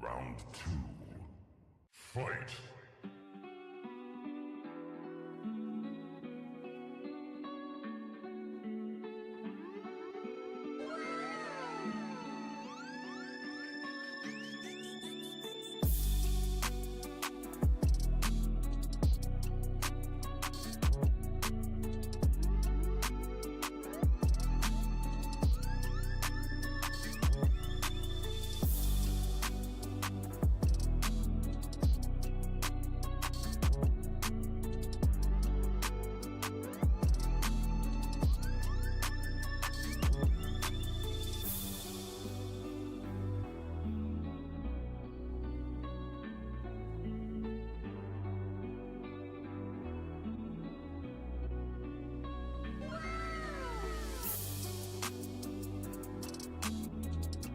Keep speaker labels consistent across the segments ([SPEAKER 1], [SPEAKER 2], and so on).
[SPEAKER 1] Round two. Fight!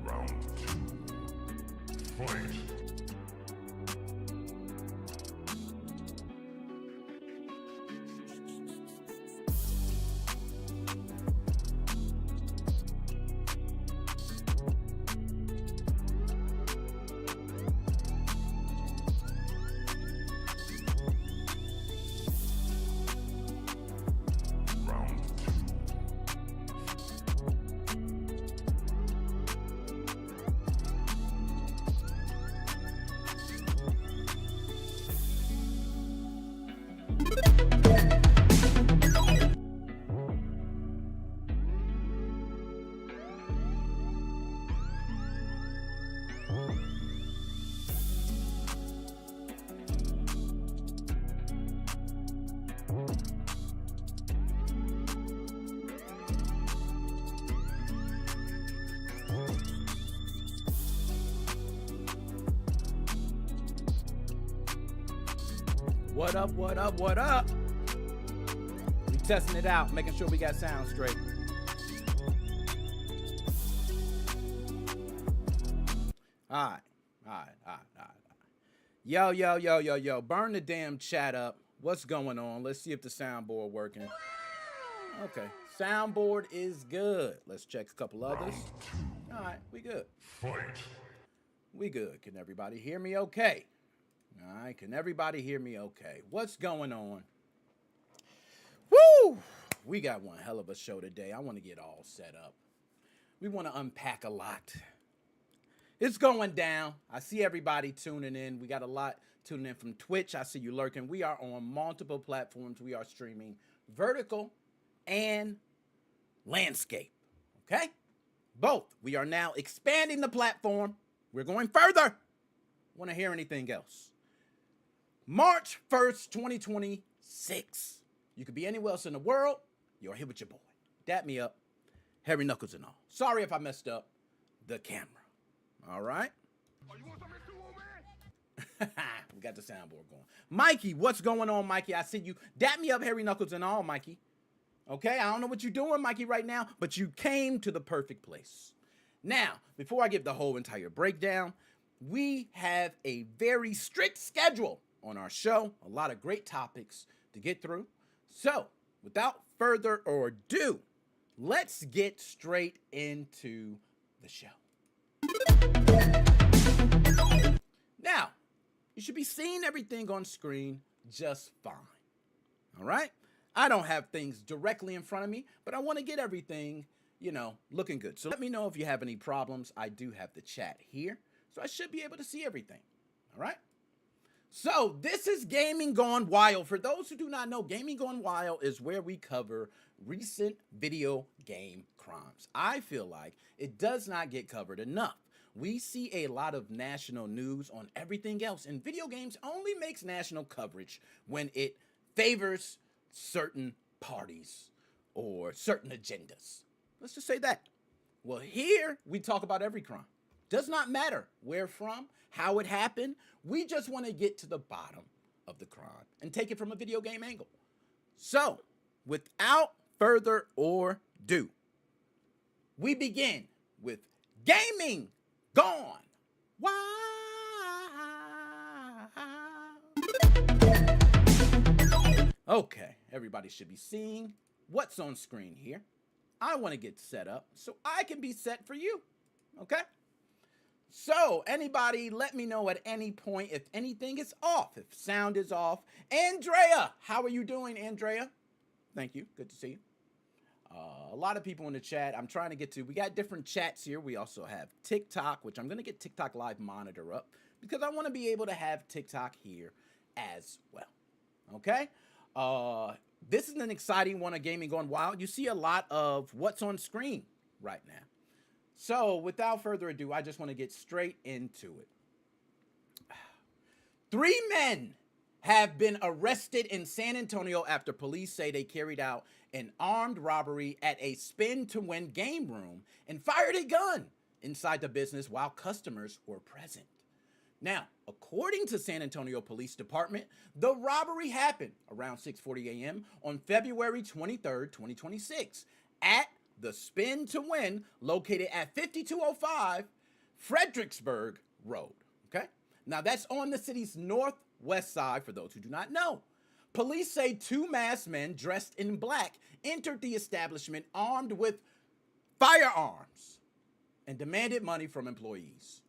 [SPEAKER 1] Round two. Fight! Round
[SPEAKER 2] What up, what up, what up? We testing it out, making sure we got sound straight. All right. Yo. Burn the damn chat up. What's going on? Let's see if the soundboard working. Okay, soundboard is good. Let's check a couple others. All right, we good.
[SPEAKER 1] fight!
[SPEAKER 2] We good. Can everybody hear me okay? All right, can everybody hear me okay? What's going on? Woo! We got one hell of a show today. I want to get all set up. We want to unpack a lot. It's going down. I see everybody tuning in. We got a lot tuning in from Twitch. I see you lurking. We are on multiple platforms. We are streaming vertical and landscape. Okay? Both. We are now expanding the platform. We're going further. Want to hear anything else? March 1st, 2026. You could be anywhere else in the world. You're here with your boy. Dap me up. Hairy knuckles and all. Sorry if I messed up the camera. All right? We got the soundboard going. Mikey, what's going on, Mikey? I see you. Dap me up, hairy knuckles and all, Mikey. Okay? I don't know what you're doing, Mikey, right now, but you came to the perfect place. Now, before I give the whole entire breakdown, we have a very strict schedule on our show. A lot of great topics to get through. So, without further ado, let's get straight into the show. Now, you should be seeing everything on screen just fine. All right? I don't have things directly in front of me, but I want to get everything, looking good. So let me know if you have any problems. I do have the chat here, so I should be able to see everything. All right? So this is Gaming Gone Wild. For those who do not know, Gaming Gone Wild is where we cover recent video game crimes. I feel like it does not get covered enough. We see a lot of national news on everything else, and video games only makes national coverage when it favors certain parties or certain agendas. Let's just say that. Well, here we talk about every crime. Does not matter where from, how it happened. We just want to get to the bottom of the crime and take it from a video game angle. So, without further ado, we begin with Gaming Gone Wild. Okay, everybody should be seeing what's on screen here. I want to get set up so I can be set for you. Okay? So, anybody, let me know at any point if anything is off, if sound is off. Andrea, how are you doing, Andrea? Thank you. Good to see you. A lot of people in the chat. I'm trying to get to. We got different chats here. We also have TikTok, which I'm going to get TikTok Live Monitor up because I want to be able to have TikTok here as well. Okay? This is an exciting one of gaming going wild. You see a lot of what's on screen right now. So, without further ado, I just want to get straight into it. 3 men have been arrested in San Antonio after police say they carried out an armed robbery at a spin-to-win game room and fired a gun inside the business while customers were present. Now, according to San Antonio Police Department, the robbery happened around 6:40 a.m. on February 23rd, 2026 at the Spin to Win located at 5205 Fredericksburg Road. Okay? Now, that's on the city's northwest side for those who do not know. Police say 2 masked men dressed in black entered the establishment armed with firearms and demanded money from employees.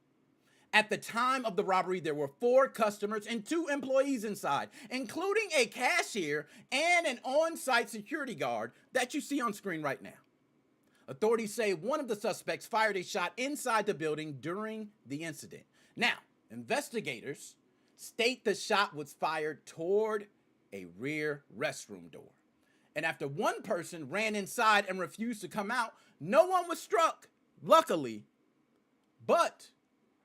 [SPEAKER 2] At the time of the robbery, there were 4 customers and 2 employees inside, including a cashier and an on-site security guard that you see on screen right now. Authorities say one of the suspects fired a shot inside the building during the incident. Now, investigators state the shot was fired toward a rear restroom door. And after one person ran inside and refused to come out, no one was struck, luckily. But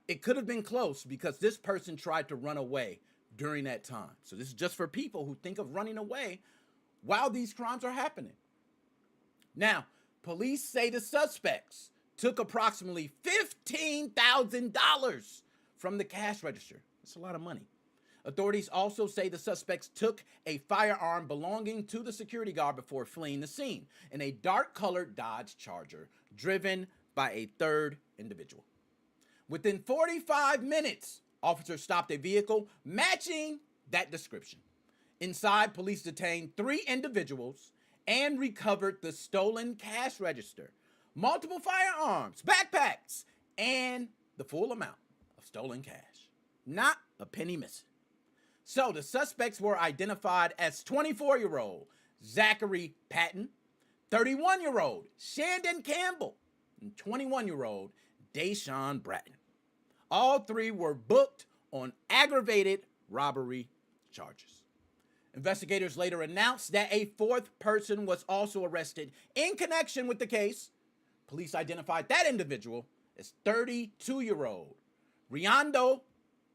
[SPEAKER 2] it could have been close because this person tried to run away during that time. So this is just for people who think of running away while these crimes are happening. Now, police say the suspects took approximately $15,000 from the cash register. That's a lot of money. Authorities also say the suspects took a firearm belonging to the security guard before fleeing the scene in a dark-colored Dodge Charger driven by a third individual. Within 45 minutes, officers stopped a vehicle matching that description. Inside, police detained 3 individuals and recovered the stolen cash register, multiple firearms, backpacks, and the full amount of stolen cash. Not a penny missing. So the suspects were identified as 24-year-old Zachary Patton, 31-year-old Shandon Campbell, and 21-year-old Deshaun Bratton. All 3 were booked on aggravated robbery charges. Investigators later announced that a 4th person was also arrested in connection with the case. Police identified that individual as 32-year-old Riondo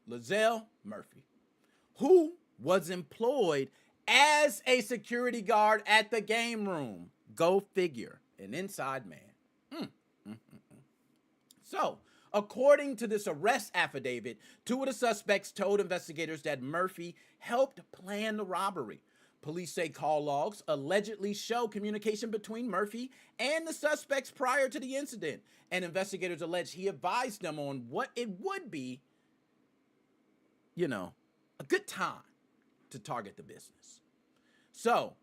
[SPEAKER 2] Lizelle Murphy, who was employed as a security guard at the game room. Go figure, an inside man. So, according to this arrest affidavit, 2 of the suspects told investigators that Murphy helped plan the robbery. Police say call logs allegedly show communication between Murphy and the suspects prior to the incident, and investigators allege he advised them on what it would be, a good time to target the business. So,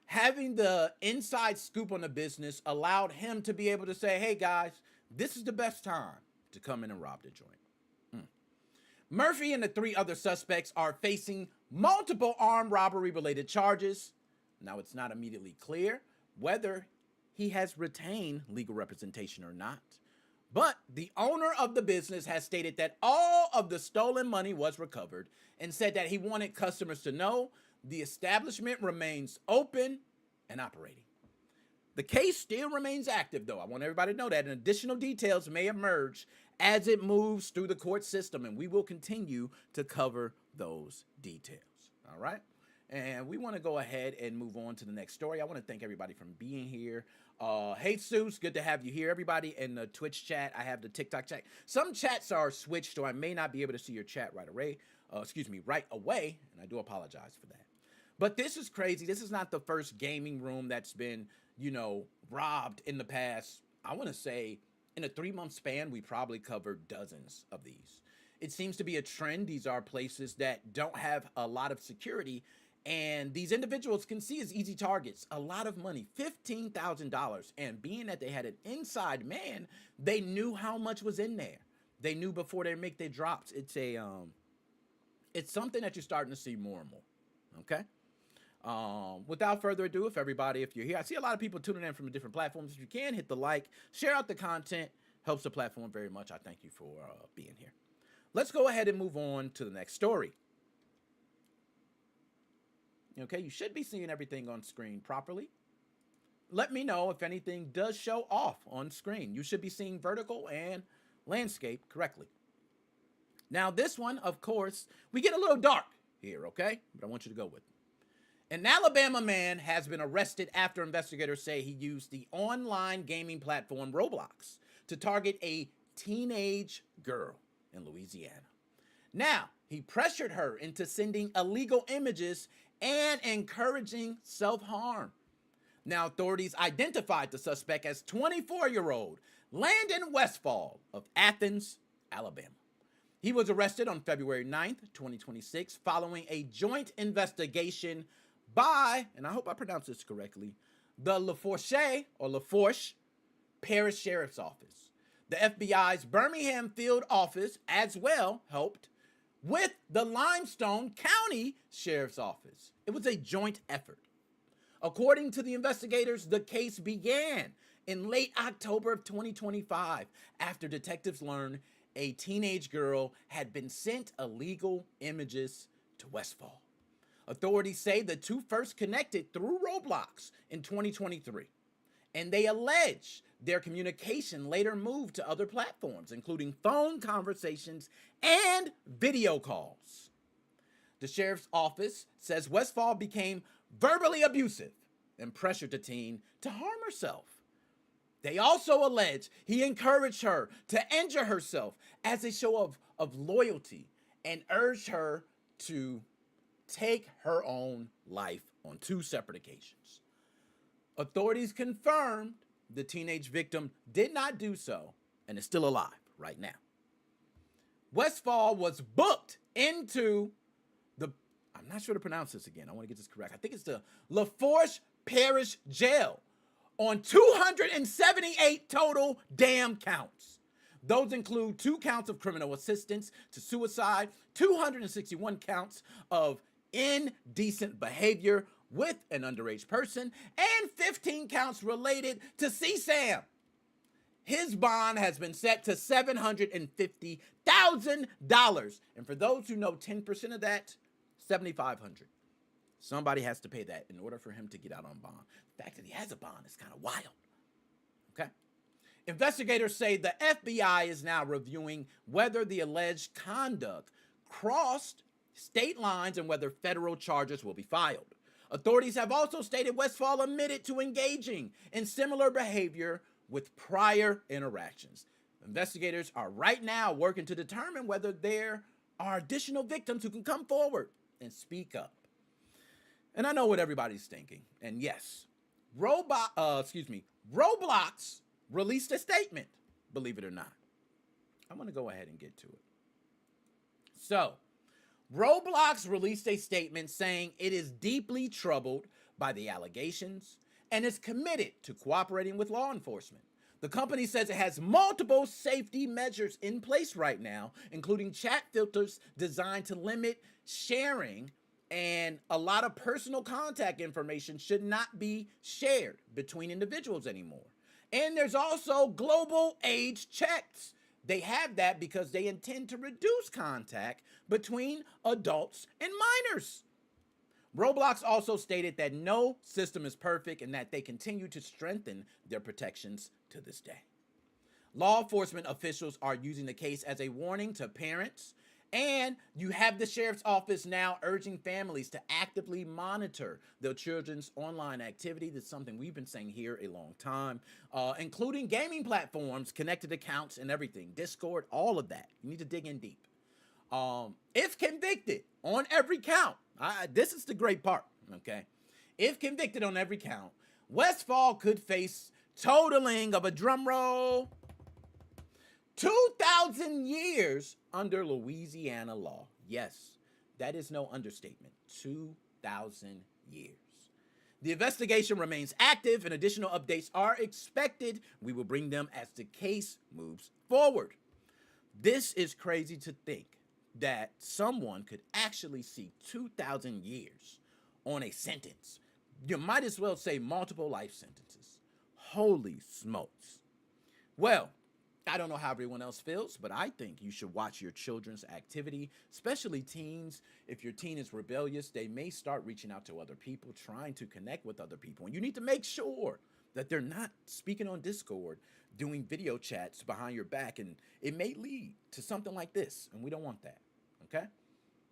[SPEAKER 2] having the inside scoop on the business allowed him to be able to say, hey guys, this is the best time to come in and rob the joint. Murphy and the 3 other suspects are facing multiple armed robbery related charges. Now, it's not immediately clear whether he has retained legal representation or not. But the owner of the business has stated that all of the stolen money was recovered and said that he wanted customers to know the establishment remains open and operating. The case still remains active, though. I want everybody to know that, and additional details may emerge as it moves through the court system, and we will continue to cover those details. All right? And we want to go ahead and move on to the next story. I want to thank everybody for being here. Hey, Seuss, good to have you here. Everybody in the Twitch chat, I have the TikTok chat. Some chats are switched, so I may not be able to see your chat right away. Right away, and I do apologize for that. But this is crazy. This is not the first gaming room that's been, robbed in the past. I want to say in a 3-month span, we probably covered dozens of these. It seems to be a trend. These are places that don't have a lot of security, and these individuals can see as easy targets. A lot of money, $15,000. And being that they had an inside man, they knew how much was in there. they knew before they make their drops. It's something that you're starting to see more and more. Okay. Without further ado, if you're here, I see a lot of people tuning in from different platforms. If you can, hit the like, share out the content, helps the platform very much. I thank you for being here. Let's go ahead and move on to the next story. Okay, you should be seeing everything on screen properly. Let me know if anything does show off on screen. You should be seeing vertical and landscape correctly. Now, this one, of course, we get a little dark here, okay? But I want you to go with me. An Alabama man has been arrested after investigators say he used the online gaming platform Roblox to target a teenage girl in Louisiana. Now, he pressured her into sending illegal images and encouraging self-harm. Now, authorities identified the suspect as 24-year-old Landon Westfall of Athens, Alabama. He was arrested on February 9th, 2026, following a joint investigation by, and I hope I pronounced this correctly, the LaFourche Parish Sheriff's Office. The FBI's Birmingham field office as well helped with the Limestone County Sheriff's Office. It was a joint effort. According to the investigators, the case began in late October of 2025 after detectives learned a teenage girl had been sent illegal images to Westfall. Authorities say the two first connected through Roblox in 2023, and they allege their communication later moved to other platforms, including phone conversations and video calls. The sheriff's office says Westfall became verbally abusive and pressured the teen to harm herself. They also allege he encouraged her to injure herself as a show of loyalty and urged her to take her own life on two separate occasions. Authorities confirmed the teenage victim did not do so and is still alive right now. Westfall was booked into I'm not sure to pronounce this again. I want to get this correct. I think it's the LaFourche Parish Jail on 278 total damn counts. Those include 2 counts of criminal assistance to suicide, 261 counts of indecent behavior with an underage person, and 15 counts related to CSAM. His bond has been set to $750,000. And for those who know 10% of that, $7,500. Somebody has to pay that in order for him to get out on bond. The fact that he has a bond is kind of wild. Okay? Investigators say the FBI is now reviewing whether the alleged conduct crossed state lines and whether federal charges will be filed. Authorities have also stated Westfall admitted to engaging in similar behavior with prior interactions. Investigators are right now working to determine whether there are additional victims who can come forward and speak up. And I know what everybody's thinking. And yes, Roblox released a statement, believe it or not. I'm going to go ahead and get to it. So, Roblox released a statement saying it is deeply troubled by the allegations and is committed to cooperating with law enforcement. The company says it has multiple safety measures in place right now, including chat filters designed to limit sharing, and a lot of personal contact information should not be shared between individuals anymore. And there's also global age checks. They have that because they intend to reduce contact between adults and minors. Roblox also stated that no system is perfect and that they continue to strengthen their protections to this day. Law enforcement officials are using the case as a warning to parents, and you have the sheriff's office now urging families to actively monitor their children's online activity. That's something we've been saying here a long time, including gaming platforms, connected accounts, and everything. Discord, all of that. You need to dig in deep. If convicted on every count, this is the great part, okay? If convicted on every count, Westfall could face totaling of a drum roll, 2,000 years under Louisiana law. Yes, that is no understatement. 2,000 years. The investigation remains active and additional updates are expected. We will bring them as the case moves forward. This is crazy to think that someone could actually see 2,000 years on a sentence. You might as well say multiple life sentences. Holy smokes. Well, I don't know how everyone else feels, but I think you should watch your children's activity, especially teens. If your teen is rebellious, they may start reaching out to other people, trying to connect with other people. And you need to make sure that they're not speaking on Discord, doing video chats behind your back, and it may lead to something like this, and we don't want that, okay?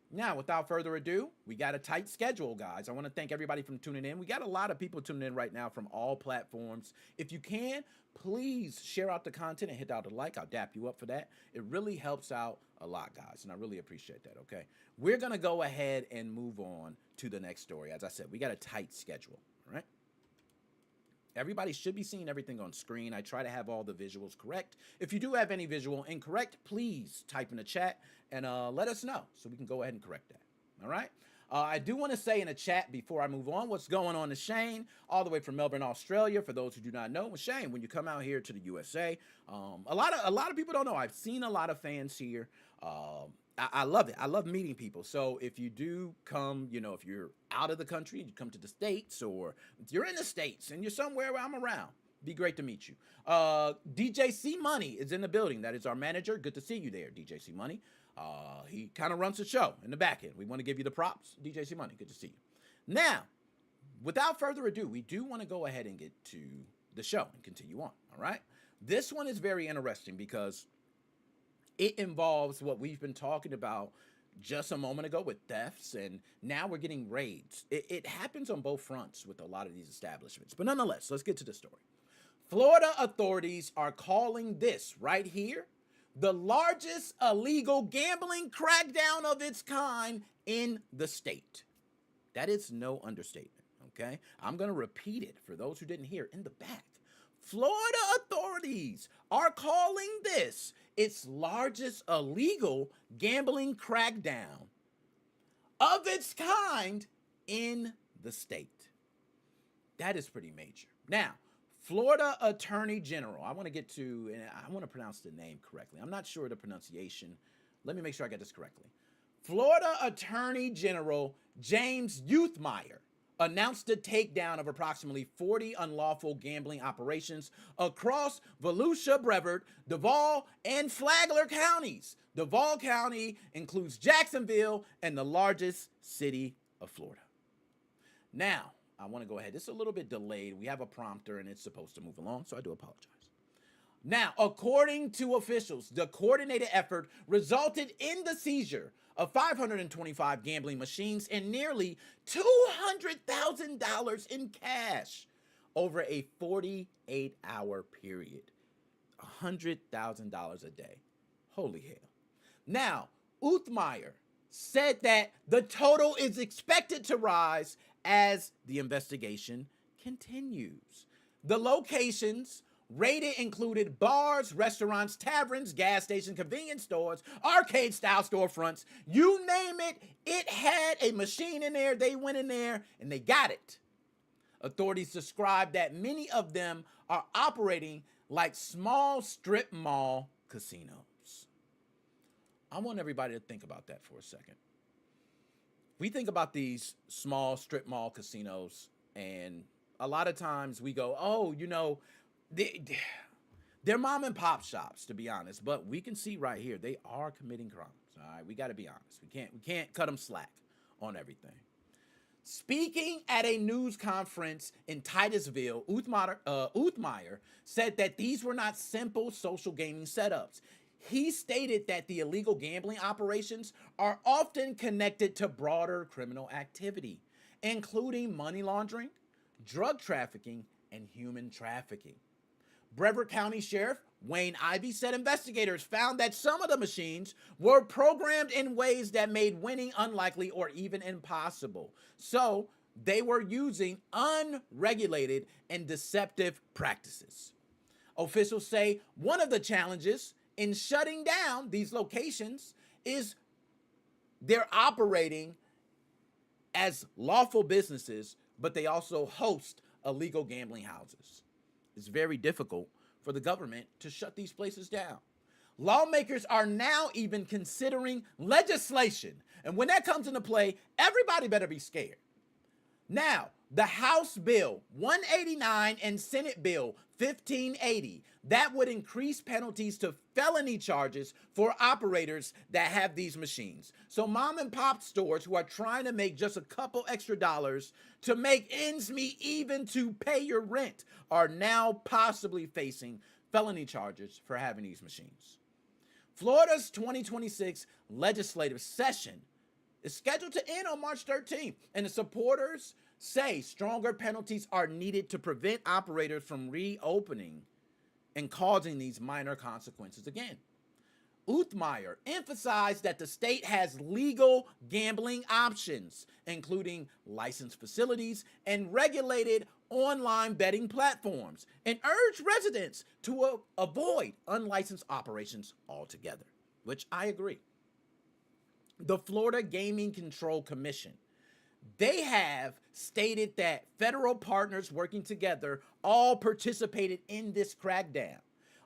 [SPEAKER 2] Now, without further ado, we got a tight schedule, guys. I want to thank everybody for tuning in. We got a lot of people tuning in right now from all platforms. If you can, please share out the content and hit out the like. I'll dap you up for that. It really helps out a lot, guys, and I really appreciate that, okay? We're going to go ahead and move on to the next story. As I said, we got a tight schedule, all right? Everybody should be seeing everything on screen. I try to have all the visuals correct. If you do have any visual incorrect, please type in the chat and let us know so we can go ahead and correct that. All right? I do want to say in the chat before I move on what's going on to Shane, all the way from Melbourne, Australia. For those who do not know, Shane, when you come out here to the USA, a lot of people don't know. I've seen a lot of fans here. I love it. I love meeting people. So if you do come, you know, if you're out of the country and you come to the States, or if you're in the States and you're somewhere where I'm around, be great to meet you. DJ C Money is in the building. That is our manager. Good to see you there, DJ C Money. He kind of runs the show in the back end. We want to give you the props. DJ C Money, good to see you. Now, without further ado, we do want to go ahead and get to the show and continue on, all right? This one is very interesting because it involves what we've been talking about just a moment ago with thefts, and now we're getting raids. It happens on both fronts with a lot of these establishments. But nonetheless, let's get to the story. Florida authorities are calling this right here the largest illegal gambling crackdown of its kind in the state. That is no understatement, okay? I'm going to repeat it for those who didn't hear in the back. Florida authorities are calling this its largest illegal gambling crackdown of its kind in the state. That is pretty major. Now, Florida Attorney General, I want to get to, and I want to pronounce the name correctly. I'm not sure the pronunciation. Let me make sure I get this correctly. Florida Attorney General James Youthmeyer announced the takedown of approximately 40 unlawful gambling operations across Volusia, Brevard, Duval, and Flagler counties. Duval County includes Jacksonville and the largest city of Florida. Now, I want to go ahead. This is a little bit delayed. We have a prompter and it's supposed to move along, so I do apologize. Now, according to officials, the coordinated effort resulted in the seizure of 525 gambling machines and nearly $200,000 in cash over a 48-hour period. $100,000 a day. Holy hell. Now, Uthmeyer said that the total is expected to rise as the investigation continues. The locations raided included bars, restaurants, taverns, gas stations, convenience stores, arcade-style storefronts. You name it, it had a machine in there. They went in there and they got it. Authorities described that many of them are operating like small strip mall casinos. I want everybody to think about that for a second. We think about these small strip mall casinos, and a lot of times we go, oh, you know, they're mom and pop shops, to be honest, but we can see right here they are committing crimes. All right, we got to be honest. We can't cut them slack on everything. Speaking at a news conference in Titusville, Uthmeyer said that these were not simple social gaming setups. He stated that the illegal gambling operations are often connected to broader criminal activity, including money laundering, drug trafficking, and human trafficking. Brevard County Sheriff Wayne Ivey said investigators found that some of the machines were programmed in ways that made winning unlikely or even impossible. So they were using unregulated and deceptive practices. Officials say one of the challenges in shutting down these locations is they're operating as lawful businesses, but they also host illegal gambling houses. It's very difficult for the government to shut these places down. Lawmakers are now even considering legislation. And when that comes into play, everybody better be scared. Now, the House Bill 189 and Senate Bill 1580, that would increase penalties to felony charges for operators that have these machines. So mom and pop stores who are trying to make just a couple extra dollars to make ends meet, even to pay your rent, are now possibly facing felony charges for having these machines. Florida's 2026 legislative session is scheduled to end on March 13th, and the supporters say stronger penalties are needed to prevent operators from reopening and causing these minor consequences again. Uthmeyer emphasized that the state has legal gambling options, including licensed facilities and regulated online betting platforms, and urged residents to avoid unlicensed operations altogether, which I agree. The Florida Gaming Control Commission, they have stated that federal partners working together all participated in this crackdown.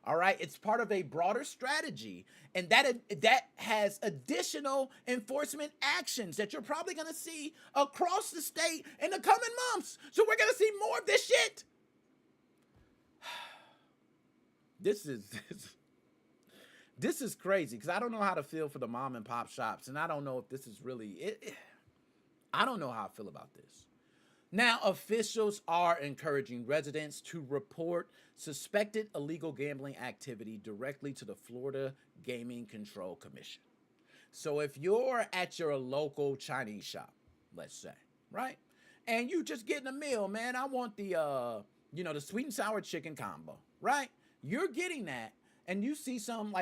[SPEAKER 2] All right, it's part of a broader strategy, and that has additional enforcement actions that you're probably going to see across the state in the coming months. So we're going to see more of this shit. This is crazy, because I don't know how to feel for the mom and pop shops, and I don't know if this is really it. I don't know how I feel about this. Now, officials are encouraging residents to report suspected illegal gambling activity directly to the Florida Gaming Control Commission. So if you're at your local Chinese shop, let's say, right, and you just getting a meal, man, I want the the sweet and sour chicken combo, right? You're getting that, and you see some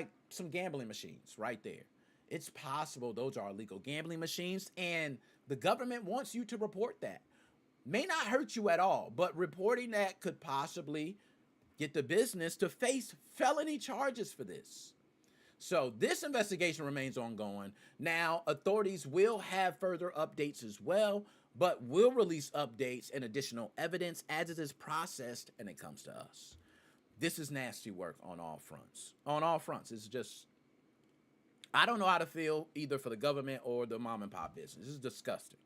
[SPEAKER 2] gambling machines right there. It's possible those are illegal gambling machines, and the government wants you to report that. May not hurt you at all, but reporting that could possibly get the business to face felony charges for this. So this investigation remains ongoing. Now, authorities will have further updates as well, but will release updates and additional evidence as it is processed and it comes to us. This is nasty work on all fronts. On all fronts. It's just, I don't know how to feel either for the government or the mom and pop business. This is disgusting.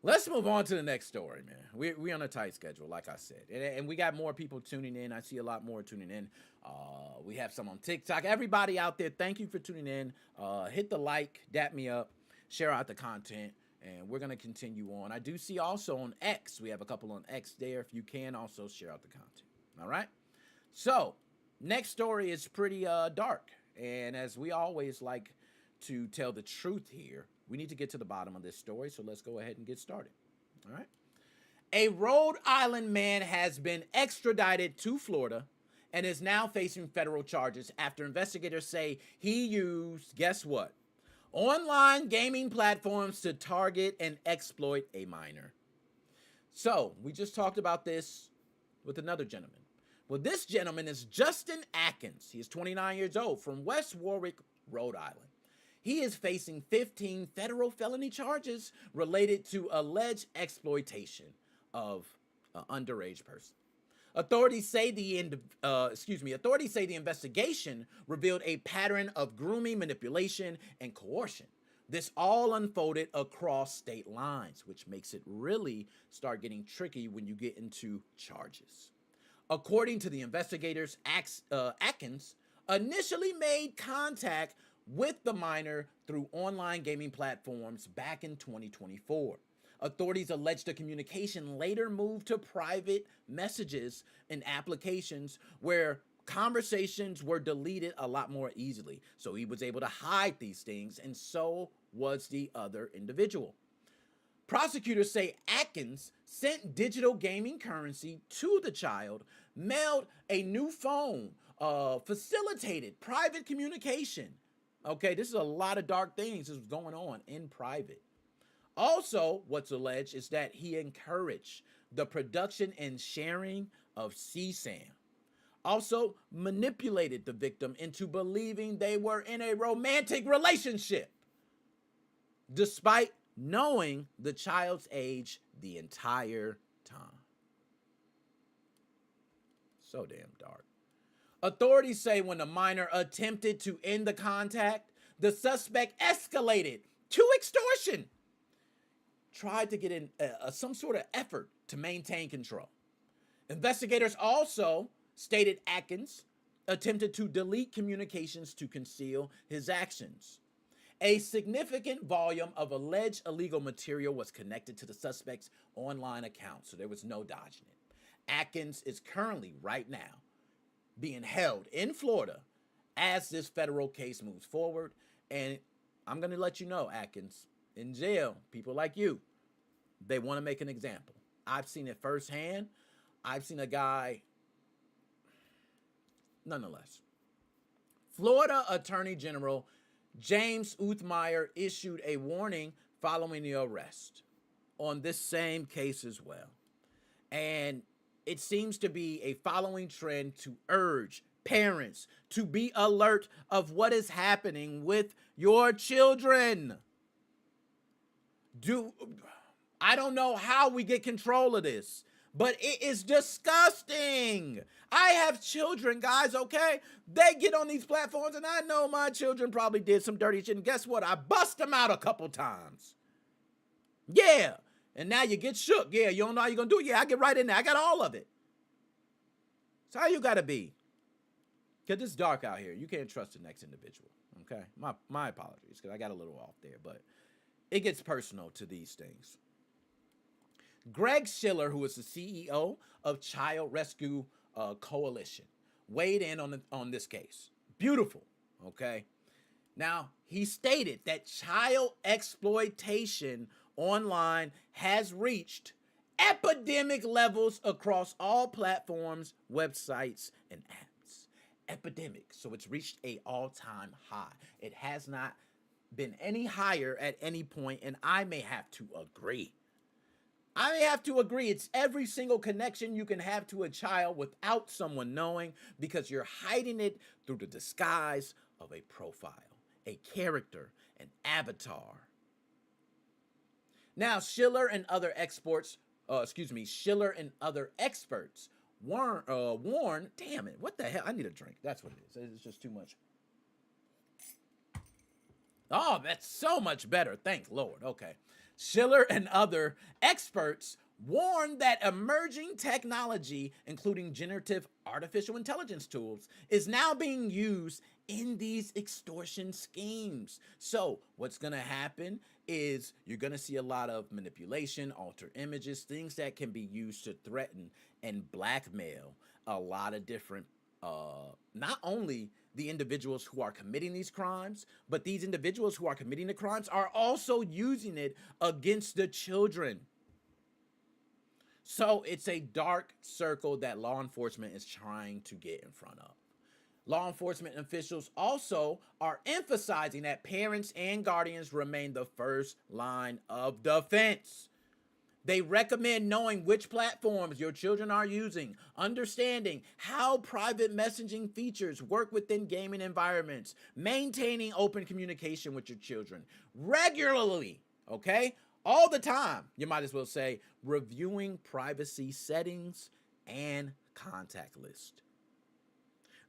[SPEAKER 2] Let's move on to the next story, man. We're on a tight schedule, like I said. And we got more people tuning in. I see a lot more tuning in. We have some on TikTok. Everybody out there, thank you for tuning in. Hit the like, dap me up, share out the content, and we're going to continue on. I do see also on X. We have a couple on X there. If you can, also share out the content. All right? So, next story is pretty dark. And as we always like to tell the truth here, we need to get to the bottom of this story, so let's go ahead and get started. All right? A Rhode Island man has been extradited to Florida and is now facing federal charges after investigators say he used, guess what? Online gaming platforms to target and exploit a minor. So, we just talked about this with another gentleman. Well, this gentleman is Justin Atkins. He is 29 years old from West Warwick, Rhode Island. He is facing 15 federal felony charges related to alleged exploitation of an underage person. Authorities say the investigation revealed a pattern of grooming, manipulation, and coercion. This all unfolded across state lines, which makes it really start getting tricky when you get into charges. According to the investigators, Atkins initially made contact with the minor through online gaming platforms back in 2024. Authorities allege the communication later moved to private messages and applications where conversations were deleted a lot more easily. So he was able to hide these things, and so was the other individual. Prosecutors say Atkins sent digital gaming currency to the child, mailed a new phone, facilitated private communication. Okay, this is a lot of dark things that's going on in private. Also, what's alleged is that he encouraged the production and sharing of CSAM. Also, manipulated the victim into believing they were in a romantic relationship, despite knowing the child's age the entire time. So damn dark. Authorities say when the minor attempted to end the contact, the suspect escalated to extortion, tried to get in some sort of effort to maintain control. Investigators also stated Atkins attempted to delete communications to conceal his actions. A significant volume of alleged illegal material was connected to the suspect's online account, so there was no dodging it. Atkins is currently, right now, being held in Florida as this federal case moves forward. And I'm going to let you know, Atkins, in jail, people like you, they want to make an example. I've seen it firsthand. I've seen a guy, nonetheless. Florida Attorney General James Uthmeyer issued a warning following the arrest on this same case as well. And it seems to be a following trend to urge parents to be alert of what is happening with your children. I don't know how we get control of this, but it is disgusting. I have children, guys, okay? They get on these platforms, and I know my children probably did some dirty shit, and guess what? I bust them out a couple times. Yeah. And now you get shook. Yeah, you don't know how you're going to do it. Yeah, I get right in there. I got all of it. It's how you got to be. Because it's dark out here. You can't trust the next individual. Okay? My apologies, because I got a little off there. But it gets personal to these things. Greg Schiller, who is the CEO of Child Rescue Coalition, weighed in on this case. Beautiful. Okay? Now, he stated that child exploitation online has reached epidemic levels across all platforms, websites, and apps. Epidemic. So it's reached an all-time high. It has not been any higher at any point, and I may have to agree. It's every single connection you can have to a child without someone knowing, because you're hiding it through the disguise of a profile, a character, an avatar. Now, Schiller and other experts warn, damn it, what the hell? I need a drink. That's what it is. It's just too much. Oh, that's so much better. Thank Lord. Okay. Schiller and other experts warn that emerging technology, including generative artificial intelligence tools, is now being used in these extortion schemes. So what's going to happen is you're going to see a lot of manipulation, alter images, things that can be used to threaten and blackmail a lot of different, not only the individuals who are committing these crimes, but these individuals who are committing the crimes are also using it against the children. So it's a dark circle that law enforcement is trying to get in front of. Law enforcement officials also are emphasizing that parents and guardians remain the first line of defense. They recommend knowing which platforms your children are using, understanding how private messaging features work within gaming environments, maintaining open communication with your children regularly, okay? All the time, you might as well say, reviewing privacy settings and contact list.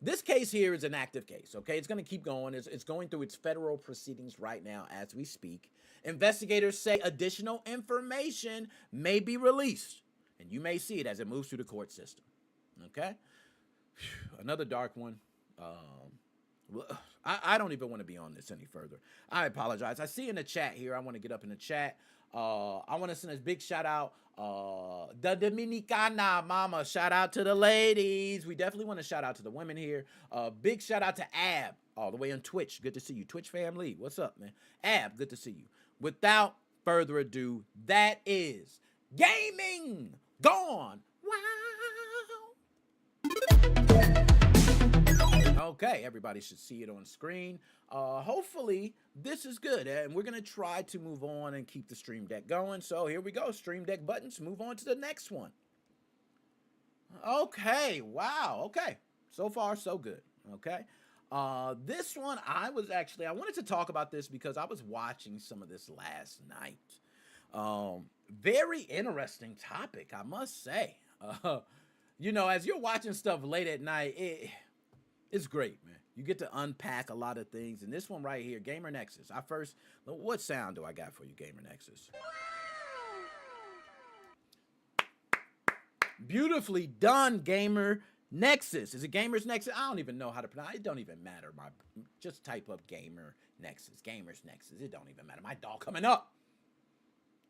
[SPEAKER 2] This case here is an active case, okay? It's going to keep going. It's going through its federal proceedings right now as we speak. Investigators say additional information may be released, and you may see it as it moves through the court system, okay? Another dark one. I don't even want to be on this any further. I apologize. I see in the chat here, I want to get up in the chat. I want to send a big shout out. The Dominicana mama, shout out to the ladies. We definitely want to shout out to the women here. Big shout out to Ab, all the way on Twitch. Good to see you. Twitch family, what's up, man? Ab, good to see you. Without further ado, that is gaming gone. Wow. Okay, everybody should see it on screen. Hopefully this is good, and we're gonna try to move on and keep the Stream Deck going. So here we go, Stream Deck buttons. Move on to the next one. Okay, wow. Okay, so far so good. Okay, this one I wanted to talk about this because I was watching some of this last night. Very interesting topic, I must say. You know, as you're watching stuff late at night, It's great, man. You get to unpack a lot of things. And this one right here, Gamer Nexus. What sound do I got for you, Gamer Nexus? Beautifully done, Gamer Nexus. Is it Gamers Nexus? I don't even know how to pronounce it. It don't even matter. Just type up Gamer Nexus. Gamers Nexus. It don't even matter. My dog coming up.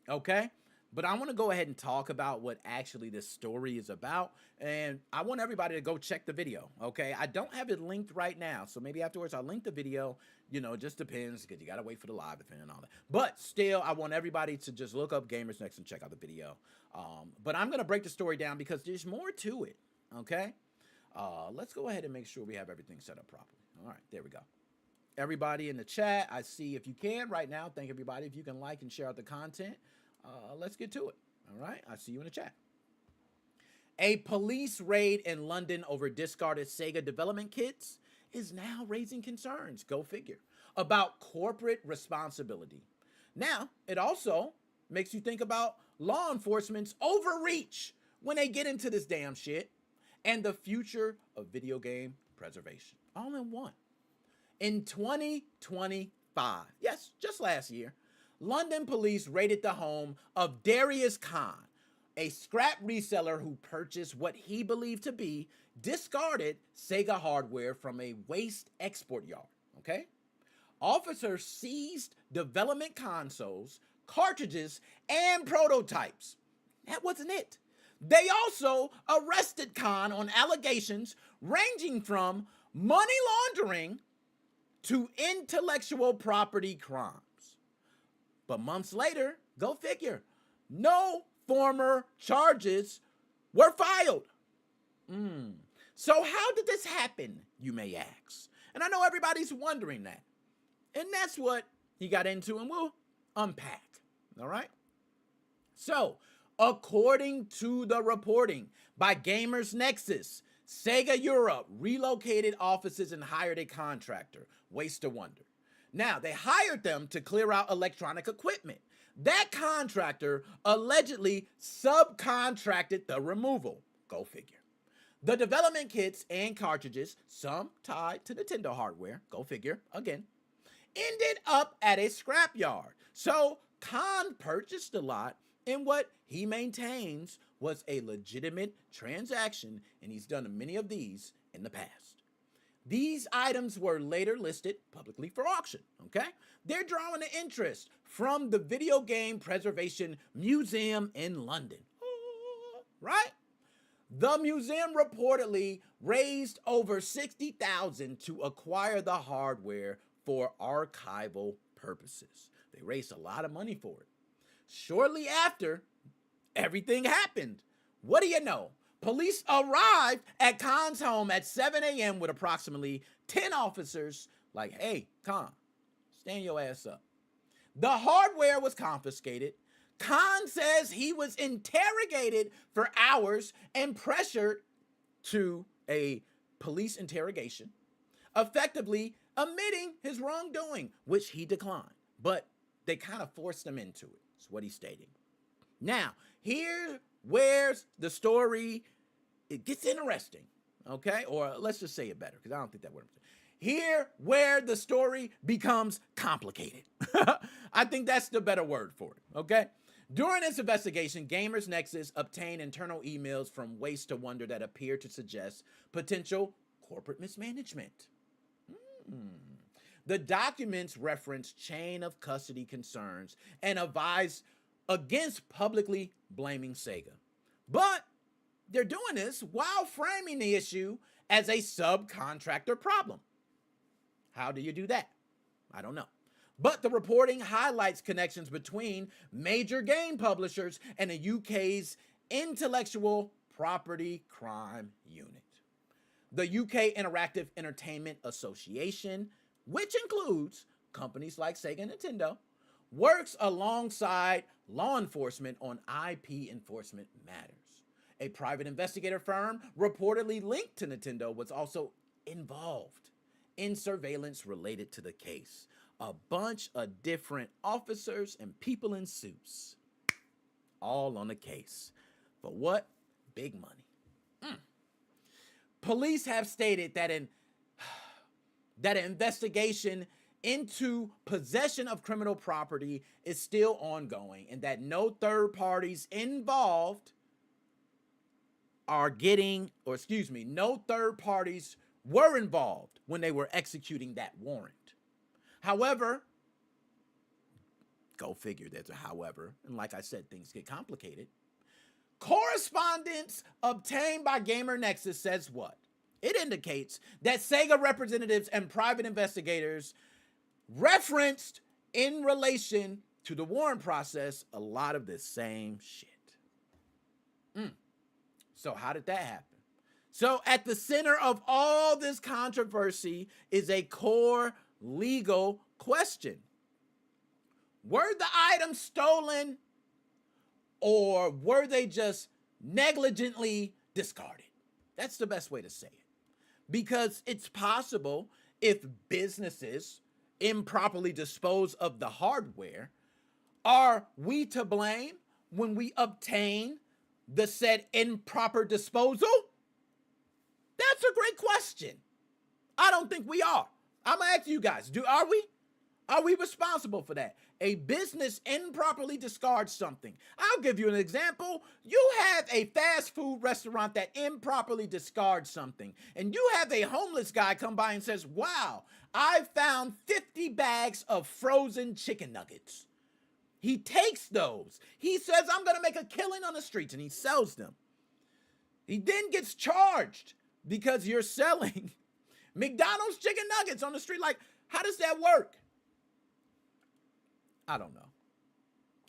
[SPEAKER 2] Okay? But I want to go ahead and talk about what actually this story is about. And I want everybody to go check the video, okay? I don't have it linked right now, so maybe afterwards I'll link the video. You know, it just depends because you got to wait for the live event and all that. But still, I want everybody to just look up Gamers Next and check out the video. But I'm going to break the story down because there's more to it, okay? Let's go ahead and make sure we have everything set up properly. All right, there we go. Everybody in the chat, I see if you can right now. Thank everybody. If you can like and share out the content. Let's get to it. All right. I see you in the chat. A police raid in London over discarded Sega development kits is now raising concerns, go figure, about corporate responsibility. Now, it also makes you think about law enforcement's overreach when they get into this damn shit and the future of video game preservation. All in one. In 2025, yes, just last year, London police raided the home of Darius Khan, a scrap reseller who purchased what he believed to be discarded Sega hardware from a waste export yard, okay? Officers seized development consoles, cartridges, and prototypes. That wasn't it. They also arrested Khan on allegations ranging from money laundering to intellectual property crimes. But months later, go figure, no former charges were filed. So how did this happen, you may ask? And I know everybody's wondering that. And that's what he got into and we'll unpack, all right? So, according to the reporting by Gamers Nexus, Sega Europe relocated offices and hired a contractor, Waste to Wonder. Now, they hired them to clear out electronic equipment. That contractor allegedly subcontracted the removal. Go figure. The development kits and cartridges, some tied to Nintendo hardware, go figure, again, ended up at a scrapyard. So, Khan purchased the lot in what he maintains was a legitimate transaction, and he's done many of these in the past. These items were later listed publicly for auction, okay? They're drawing the interest from the Video Game Preservation Museum in London, right? The museum reportedly raised over $60,000 to acquire the hardware for archival purposes. They raised a lot of money for it. Shortly after, everything happened. What do you know? Police arrived at Khan's home at 7 a.m. with approximately 10 officers like, hey, Khan, stand your ass up. The hardware was confiscated. Khan says he was interrogated for hours and pressured to a police interrogation, effectively admitting his wrongdoing, which he declined. But they kind of forced him into it, is what he's stating. Now, here's where the story, it gets interesting, okay? Or let's just say it better, because I don't think that word. Here where the story becomes complicated. I think that's the better word for it, okay? During this investigation, Gamers Nexus obtained internal emails from Waste to Wonder that appear to suggest potential corporate mismanagement. The documents reference chain of custody concerns and advise against publicly blaming Sega. But they're doing this while framing the issue as a subcontractor problem. How do you do that? I don't know. But the reporting highlights connections between major game publishers and the UK's Intellectual Property Crime Unit. The UK Interactive Entertainment Association, which includes companies like Sega and Nintendo, works alongside law enforcement on IP enforcement matters. A private investigator firm reportedly linked to Nintendo was also involved in surveillance related to the case. A bunch of different officers and people in suits, all on the case. For what? Big money. Police have stated that an that an investigation into possession of criminal property is still ongoing and that no third parties involved are getting, or excuse me, no third parties were involved when they were executing that warrant. However, go figure, there's a however, and like I said, things get complicated. Correspondence obtained by Gamer Nexus says what? It indicates that Sega representatives and private investigators referenced in relation to the warrant process a lot of the same shit. So how did that happen? So at the center of all this controversy is a core legal question. Were the items stolen or were they just negligently discarded? That's the best way to say it. Because it's possible if businesses improperly dispose of the hardware, are we to blame when we obtain the said improper disposal? That's a great question. I don't think we are. I'm gonna ask you guys, are we? Are we responsible for that? A business improperly discards something. I'll give you an example. You have a fast food restaurant that improperly discards something, and you have a homeless guy come by and says, wow, I found 50 bags of frozen chicken nuggets. He takes those. He says, I'm gonna make a killing on the streets, and he sells them. He then gets charged because you're selling McDonald's chicken nuggets on the street. Like, how does that work? I don't know.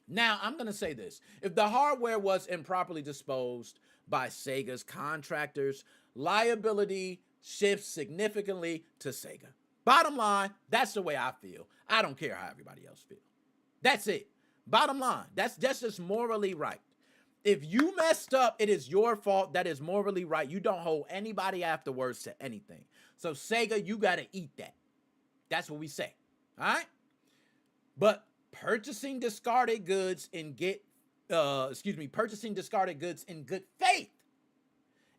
[SPEAKER 2] Now, I'm going to say this. If the hardware was improperly disposed by Sega's contractors, liability shifts significantly to Sega. Bottom line, that's the way I feel. I don't care how everybody else feels. That's it. Bottom line, that's just morally right. If you messed up, it is your fault. That is morally right. You don't hold anybody afterwards to anything. So Sega, you got to eat that. That's what we say. All right? But purchasing discarded goods in good faith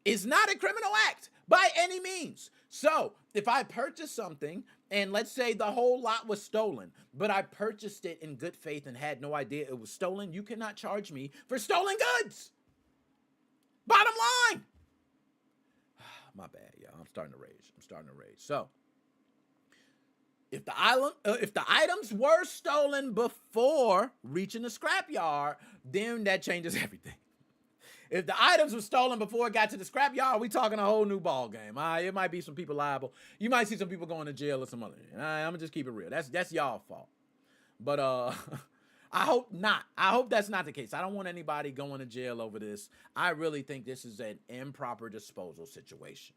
[SPEAKER 2] is not a criminal act by any means. So if I purchase something and let's say the whole lot was stolen, but I purchased it in good faith and had no idea it was stolen, you cannot charge me for stolen goods. Bottom line. My bad, y'all. I'm starting to rage. So if the items were stolen before reaching the scrapyard, then that changes everything. If the items were stolen before it got to the scrapyard, we talking a whole new ball game. It might be some people liable. You might see some people going to jail or some other. I'm gonna just keep it real. That's y'all fault. But I hope not. I hope that's not the case. I don't want anybody going to jail over this. I really think this is an improper disposal situation.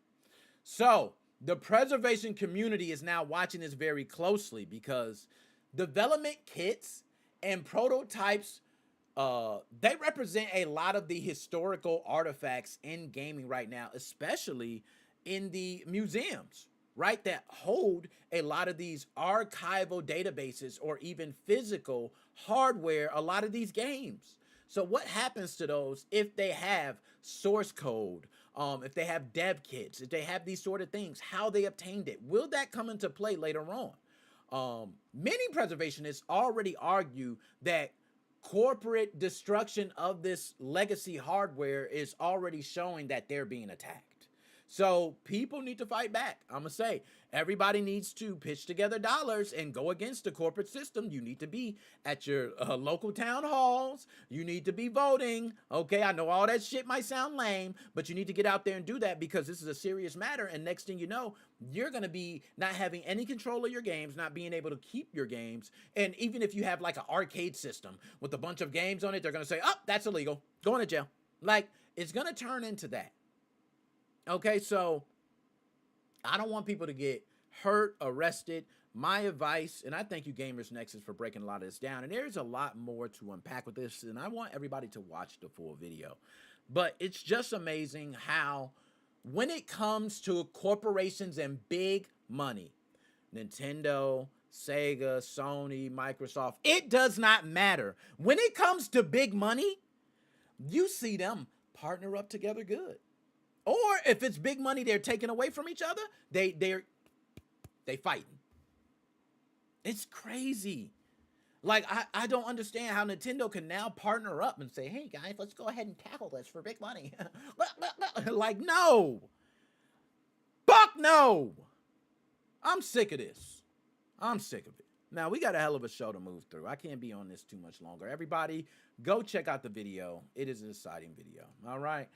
[SPEAKER 2] So the preservation community is now watching this very closely because development kits and prototypes, they represent a lot of the historical artifacts in gaming right now, especially in the museums, right? That hold a lot of these archival databases or even physical hardware, a lot of these games. So what happens to those if they have source code, if they have dev kits, if they have these sort of things, how they obtained it? Will that come into play later on? Many preservationists already argue that corporate destruction of this legacy hardware is already showing that they're being attacked. So people need to fight back. I'm going to say everybody needs to pitch together dollars and go against the corporate system. You need to be at your local town halls. You need to be voting. Okay, I know all that shit might sound lame, but you need to get out there and do that because this is a serious matter. And next thing you know, you're going to be not having any control of your games, not being able to keep your games. And even if you have like an arcade system with a bunch of games on it, they're going to say, oh, that's illegal. Going to jail. Like, it's going to turn into that. Okay, so I don't want people to get hurt, arrested. My advice, and I thank you Gamers Nexus for breaking a lot of this down, and there's a lot more to unpack with this, and I want everybody to watch the full video. But it's just amazing how when it comes to corporations and big money, Nintendo, Sega, Sony, Microsoft, it does not matter. When it comes to big money, you see them partner up together good. Or if it's big money they're taking away from each other, they're They fighting. It's crazy. Like, I don't understand how Nintendo can now partner up and say, hey, guys, let's go ahead and tackle this for big money. Like, no. Fuck no. I'm sick of this. I'm sick of it. Now, we got a hell of a show to move through. I can't be on this too much longer. Everybody, go check out the video. It is an exciting video. All right?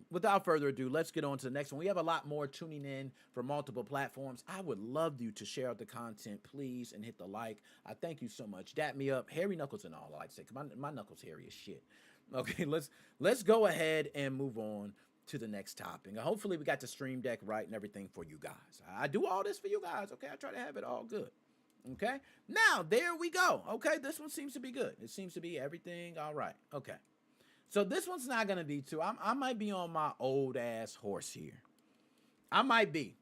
[SPEAKER 2] Without further ado, let's get on to the next one. We have a lot more tuning in from multiple platforms. I would love you to share out the content, please, and hit the like. I thank you so much. Dap me up. Hairy knuckles and all, I like to say. My knuckles hairy as shit. Okay, let's go ahead and move on to the next topic. And hopefully we got the stream deck right and everything for you guys. I do all this for you guys, okay? I try to have it all good. Okay, now there we go. Okay, this one seems to be good. It seems to be everything all right. Okay, so this one's not gonna be too. I might be on my old ass horse here. I might be,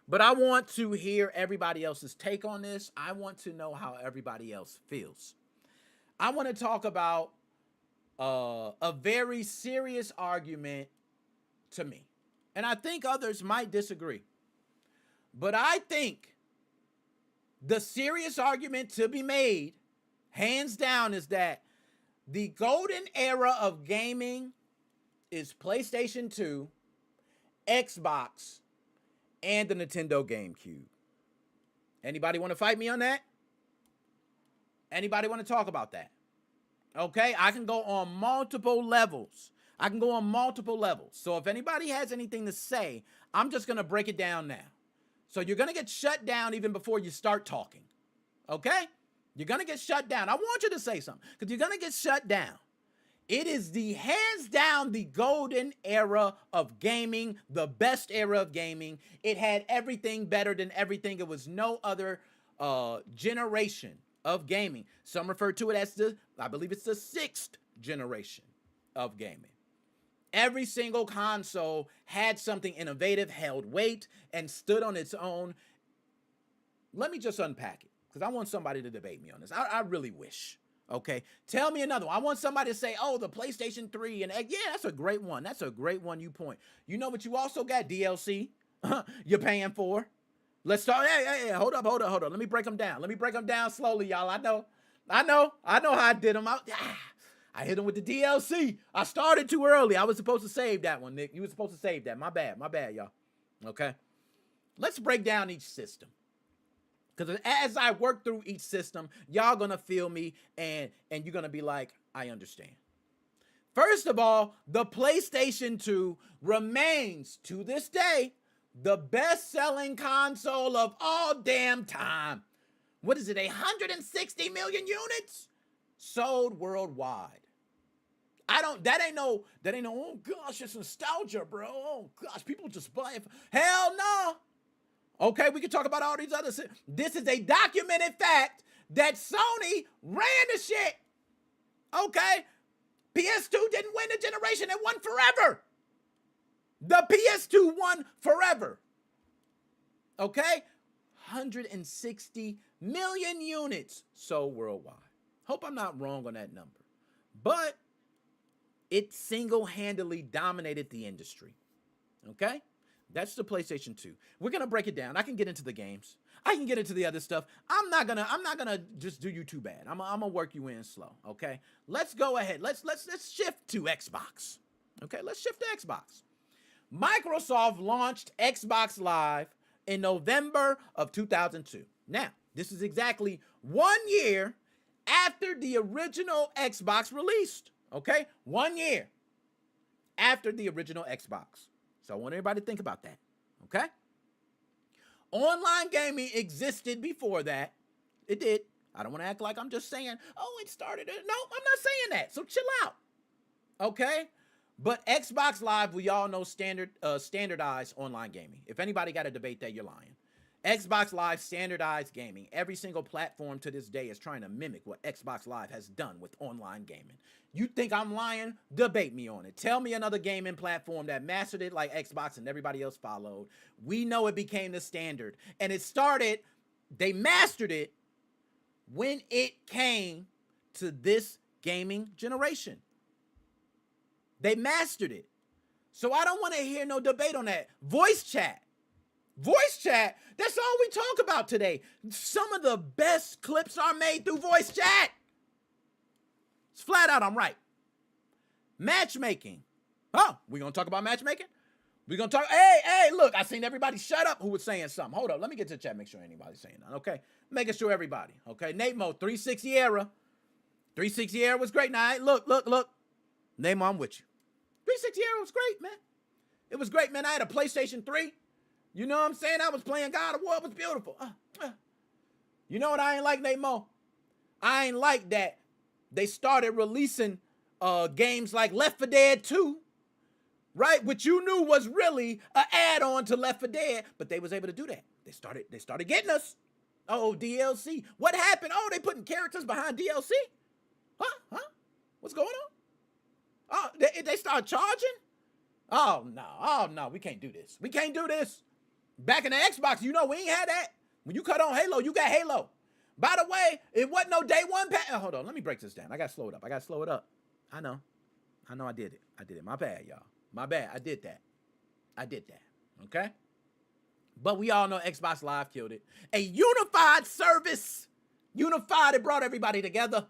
[SPEAKER 2] but I want to hear everybody else's take on this. I want to know how everybody else feels. I want to talk about a very serious argument to me, and I think others might disagree, but I think the serious argument to be made, hands down, is that the golden era of gaming is PlayStation 2, Xbox, and the Nintendo GameCube. Anybody want to fight me on that? Anybody want to talk about that? Okay, I can go on multiple levels. So if anybody has anything to say, I'm just going to break it down now. So you're going to get shut down even before you start talking. Okay? You're going to get shut down. I want you to say something because you're going to get shut down. It is the hands down the golden era of gaming, the best era of gaming. It had everything better than everything. It was no other generation of gaming. Some refer to it as I believe it's the 6th generation of gaming. Every single console had something innovative, held weight, and stood on its own. Let me just unpack it, because I want somebody to debate me on this. I really wish. Okay, tell me another one. I want somebody to say, oh, the PlayStation 3, and yeah, that's a great one. That's a great one you point. You know what you also got? DLC. You're paying for. Let's start. Hey, hold up. Let me break them down slowly, y'all. I know how I did them. I hit him with the DLC. I started too early. I was supposed to save that one, Nick. You were supposed to save that. My bad, y'all. Okay? Let's break down each system. Because as I work through each system, y'all gonna feel me and you're gonna be like, I understand. First of all, the PlayStation 2 remains, to this day, the best-selling console of all damn time. What is it, 160 million units? Sold worldwide. That ain't no, oh gosh, it's nostalgia, bro. Oh gosh, people just buy it. Hell no. Okay, we can talk about all these other. This is a documented fact that Sony ran the shit. Okay, PS2 didn't win the generation, it won forever. The PS2 won forever. Okay, 160 million units sold worldwide. Hope I'm not wrong on that number. But it single-handedly dominated the industry. Okay? That's the PlayStation 2. We're going to break it down. I can get into the games. I can get into the other stuff. I'm not gonna just do you too bad. I'm gonna work you in slow, okay? Let's go ahead. Let's shift to Xbox. Okay, let's shift to Xbox. Microsoft launched Xbox Live in November of 2002. Now, this is exactly 1 year after the original Xbox released. Okay? 1 year after the original Xbox. So I want everybody to think about that. Okay? Online gaming existed before that. It did. I don't want to act like I'm just saying, oh, it started. No, I'm not saying that. So chill out. Okay? But Xbox Live, we all know standardized online gaming. If anybody got to debate that, you're lying. Xbox Live standardized gaming. Every single platform to this day is trying to mimic what Xbox Live has done with online gaming. You think I'm lying? Debate me on it. Tell me another gaming platform that mastered it like Xbox and everybody else followed. We know it became the standard. And it started, they mastered it when it came to this gaming generation. They mastered it. So I don't want to hear no debate on that. Voice chat. Voice chat, that's all we talk about today. Some of the best clips are made through voice chat. It's flat out, I'm right. Matchmaking. Oh, we gonna talk about matchmaking? We gonna talk, hey, look, I seen everybody shut up who was saying something. Hold up, let me get to the chat, make sure anybody's saying that, okay? Making sure everybody, okay? Nate Mo, 360 era. 360 era was great. Now, look. Nate Mo, I'm with you. 360 era was great, man. It was great, man. I had a PlayStation 3. You know what I'm saying? I was playing God of War. It was beautiful. You know what I ain't like, Nate Mo? I ain't like that they started releasing games like Left 4 Dead 2, right? Which you knew was really an add-on to Left 4 Dead, but they was able to do that. They started getting us. Oh, DLC. What happened? Oh, they putting characters behind DLC? Huh? What's going on? Oh, they start charging? Oh, no, we can't do this. We can't do this. Back in the Xbox, you know, we ain't had that. When you cut on Halo, you got Halo. By the way, it wasn't no day one pack. Hold on, let me break this down. I got to slow it up. I know I did it. My bad, y'all. My bad. I did that. Okay? But we all know Xbox Live killed it. A unified service. Unified, it brought everybody together.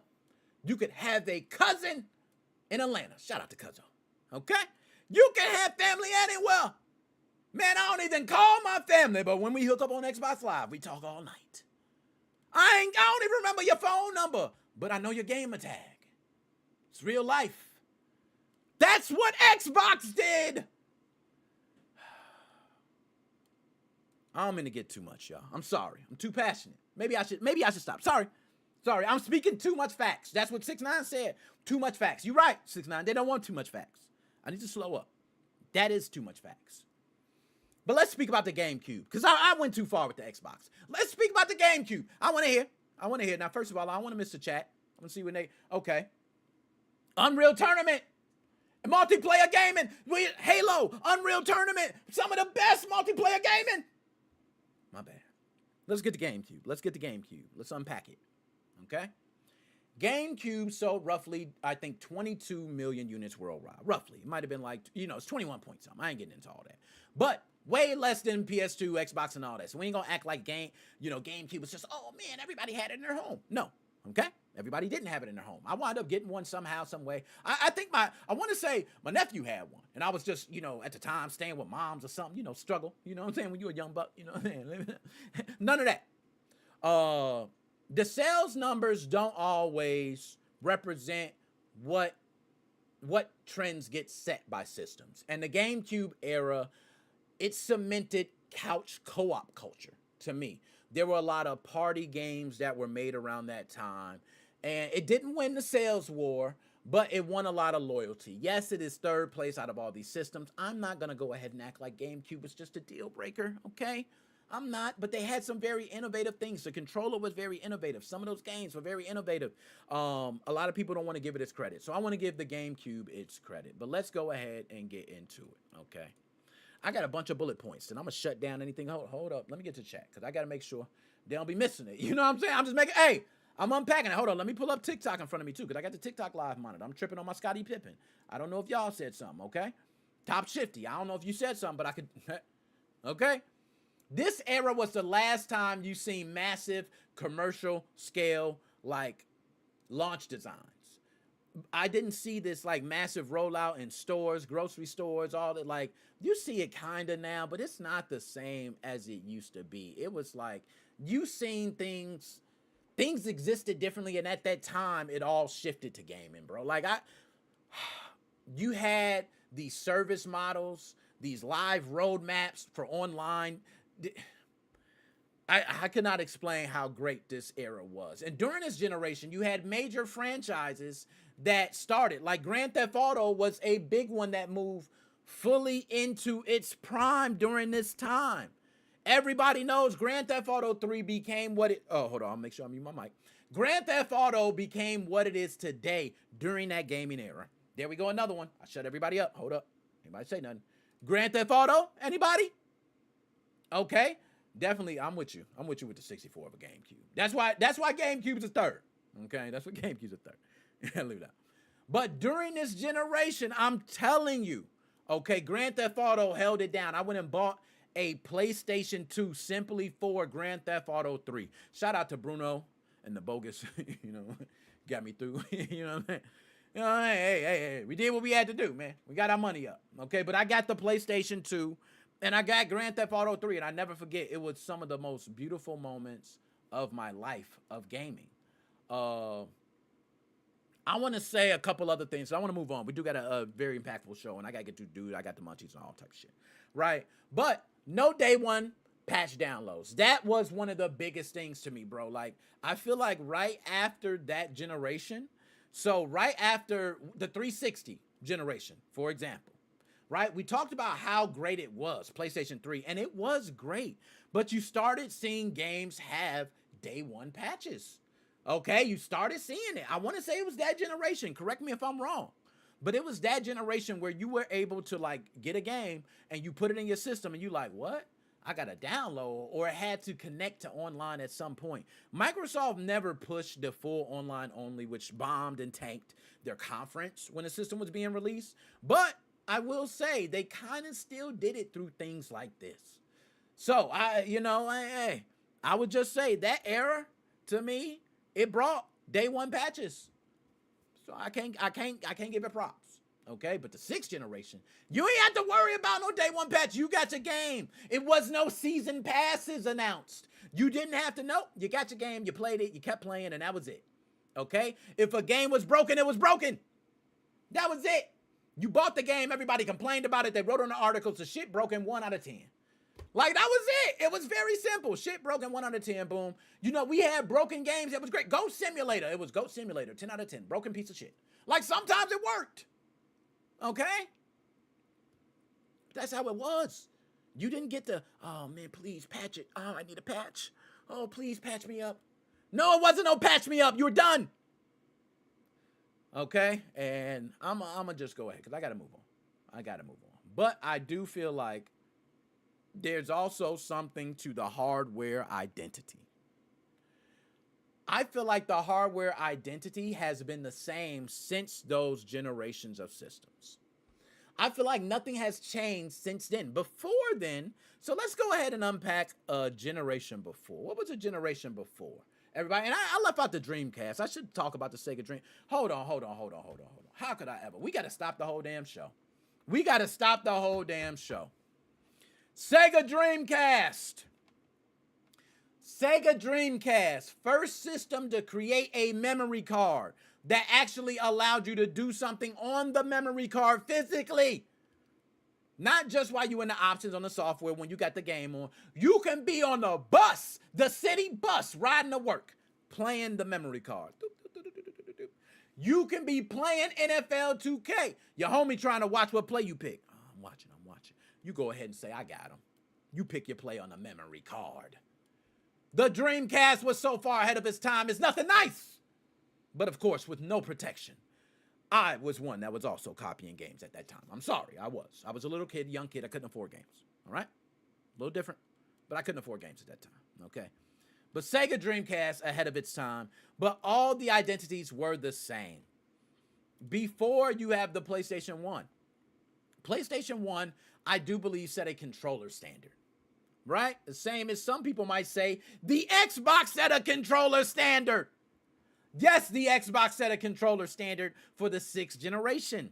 [SPEAKER 2] You could have a cousin in Atlanta. Shout out to Cuzzo. Okay? You can have family anywhere. Man, I don't even call my family, but when we hook up on Xbox Live, we talk all night. I don't even remember your phone number, but I know your gamer tag. It's real life. That's what Xbox did. I don't mean to get too much, y'all. I'm sorry. I'm too passionate. Maybe I should stop. Sorry. I'm speaking too much facts. That's what 6ix9ine said. Too much facts. You're right, 6ix9ine. They don't want too much facts. I need to slow up. That is too much facts. But let's speak about the GameCube, because I went too far with the Xbox. Let's speak about the GameCube. I want to hear. Now, first of all, I want to miss the chat. I want to see when okay. Unreal Tournament. Multiplayer gaming. Halo. Unreal Tournament. Some of the best multiplayer gaming. My bad. Let's get the GameCube. Let's unpack it. Okay? GameCube sold roughly, I think, 22 million units worldwide. Roughly. It might have been like, it's 21 point something. I ain't getting into all that. But way less than PS2, Xbox, and all that. So we ain't gonna act like GameCube was just, oh man, everybody had it in their home. No. Okay? Everybody didn't have it in their home. I wound up getting one somehow, some way. I think I want to say my nephew had one. And I was just, at the time staying with moms or something, struggle. You know what I'm saying? When you're a young buck, you know what I'm saying? None of that. The sales numbers don't always represent what trends get set by systems. And the GameCube era, it cemented couch co-op culture to me. There were a lot of party games that were made around that time. And it didn't win the sales war, but it won a lot of loyalty. Yes, it is third place out of all these systems. I'm not going to go ahead and act like GameCube was just a deal breaker, okay? I'm not, but they had some very innovative things. The controller was very innovative. Some of those games were very innovative. A lot of people don't want to give it its credit. So I want to give the GameCube its credit. But let's go ahead and get into it, okay? I got a bunch of bullet points, and I'm going to shut down anything. Hold up. Let me get to chat, because I got to make sure they don't be missing it. You know what I'm saying? I'm just making, I'm unpacking it. Hold on. Let me pull up TikTok in front of me, too, because I got the TikTok live monitor. I'm tripping on my Scottie Pippen. I don't know if y'all said something, okay? Top Shifty. I don't know if you said something, but I could, okay? This era was the last time you seen massive commercial scale, launch designs. I didn't see this, massive rollout in stores, grocery stores, all that. You see it kind of now, but it's not the same as it used to be. It was you seen things existed differently, and at that time, it all shifted to gaming, bro. You had these service models, these live roadmaps for online. I cannot explain how great this era was. And during this generation, you had major franchises that started. Grand Theft Auto was a big one that moved fully into its prime during this time. Everybody knows Grand Theft Auto 3 became what it... Oh, hold on. I'll make sure I mute my mic. Grand Theft Auto became what it is today during that gaming era. There we go, another one. I shut everybody up. Hold up. Anybody say nothing? Grand Theft Auto? Anybody? Okay. Definitely, I'm with you. I'm with you with the 64 of a GameCube. That's why GameCube's a third. Okay, that's what GameCube's a third. Leave that. But during this generation, I'm telling you, okay, Grand Theft Auto held it down. I went and bought a PlayStation 2 simply for Grand Theft Auto 3. Shout out to Bruno and the bogus, got me through. You know what I mean? Hey, we did what we had to do, man. We got our money up, okay? But I got the PlayStation 2, and I got Grand Theft Auto 3, and I never forget, it was some of the most beautiful moments of my life of gaming. I want to say a couple other things. So I want to move on. We do got a very impactful show, and I got to get to dude. I got the munchies and all type of shit, right? But no day one patch downloads. That was one of the biggest things to me, bro. Like, I feel like right after that generation, so right after the 360 generation, for example, right? We talked about how great it was, PlayStation 3, and it was great. But you started seeing games have day one patches. Okay, you started seeing it. I want to say it was that generation. Correct me if I'm wrong. But it was that generation where you were able to like get a game and you put it in your system and you like, what? I got to download, or it had to connect to online at some point. Microsoft never pushed the full online only, which bombed and tanked their conference when the system was being released. But I will say they kind of still did it through things like this. So I would just say that era to me, it brought day one patches. So I can't give it props. Okay, but the 6th generation, you ain't have to worry about no day one patch. You got your game. It was no season passes announced. You didn't have to know. You got your game, you played it, you kept playing, and that was it. Okay? If a game was broken, it was broken. That was it. You bought the game, everybody complained about it. They wrote on the articles, the shit broken 1 out of 10. Like, that was it. It was very simple. Shit broken 1 out of 10, boom. We had broken games. It was great. Goat Simulator. It was Goat Simulator, 10 out of 10. Broken piece of shit. Like, sometimes it worked. Okay? That's how it was. You didn't get the, oh, man, please patch it. Oh, I need a patch. Oh, please patch me up. No, it wasn't no patch me up. You were done. Okay? And I'm going to just go ahead because I got to move on. But I do feel like there's also something to the hardware identity. I feel like the hardware identity has been the same since those generations of systems. I feel like nothing has changed since then. Before then, so let's go ahead and unpack a generation before. What was a generation before? Everybody, and I left out the Dreamcast. I should talk about the Sega Dream. Hold on. How could I ever? We got to stop the whole damn show. Sega Dreamcast. Sega Dreamcast, first system to create a memory card that actually allowed you to do something on the memory card physically. Not just while you in the options on the software when you got the game on. You can be on the bus, the city bus, riding to work, playing the memory card. You can be playing NFL 2K. Your homie trying to watch what play you pick. Oh, I'm watching. You go ahead and say, I got him. You pick your play on the memory card. The Dreamcast was so far ahead of its time, it's nothing nice. But of course, with no protection. I was one that was also copying games at that time. I'm sorry, I was. I was a little kid, young kid. I couldn't afford games. All right? A little different, but I couldn't afford games at that time. Okay? But Sega Dreamcast ahead of its time, but all the identities were the same. Before you have the PlayStation 1. PlayStation 1, I do believe, set a controller standard. Right? The same as some people might say, the Xbox set a controller standard. Yes, the Xbox set a controller standard for the 6th generation.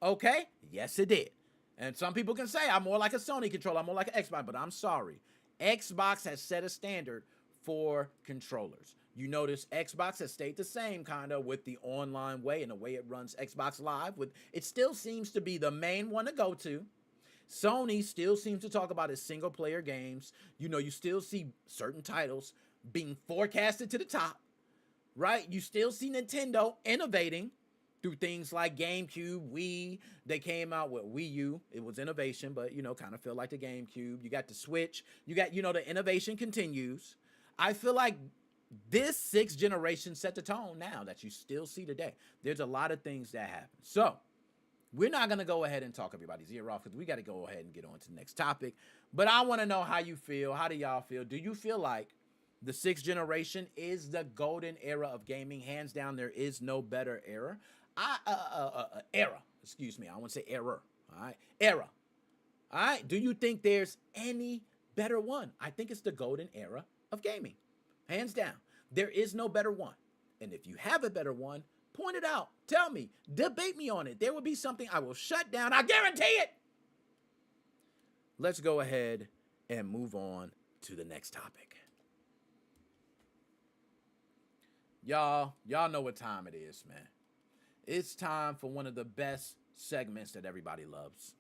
[SPEAKER 2] Okay? Yes, it did. And some people can say, I'm more like a Sony controller, I'm more like an Xbox, but I'm sorry. Xbox has set a standard for controllers. You notice Xbox has stayed the same kind of with the online way and the way it runs Xbox Live. It still seems to be the main one to go to. Sony still seems to talk about its single player games. You still see certain titles being forecasted to the top, right? You still see Nintendo innovating through things like GameCube, Wii. They came out with Wii U. It was innovation, but, kind of feel like the GameCube. You got the Switch. You got, the innovation continues. I feel like this 6th generation set the tone now that you still see today. There's a lot of things that happen. So, we're not going to go ahead and talk everybody's ear off because we got to go ahead and get on to the next topic. But I want to know how you feel. How do y'all feel? Do you feel like the 6th generation is the golden era of gaming? Hands down, there is no better era. Era. Excuse me. I want to say error. All right. Era. All right. Do you think there's any better one? I think it's the golden era of gaming. Hands down. There is no better one. And if you have a better one, point it out. Tell me. Debate me on it. There will be something I will shut down. I guarantee it. Let's go ahead and move on to the next topic. Y'all know what time it is, man. It's time for one of the best segments that everybody loves.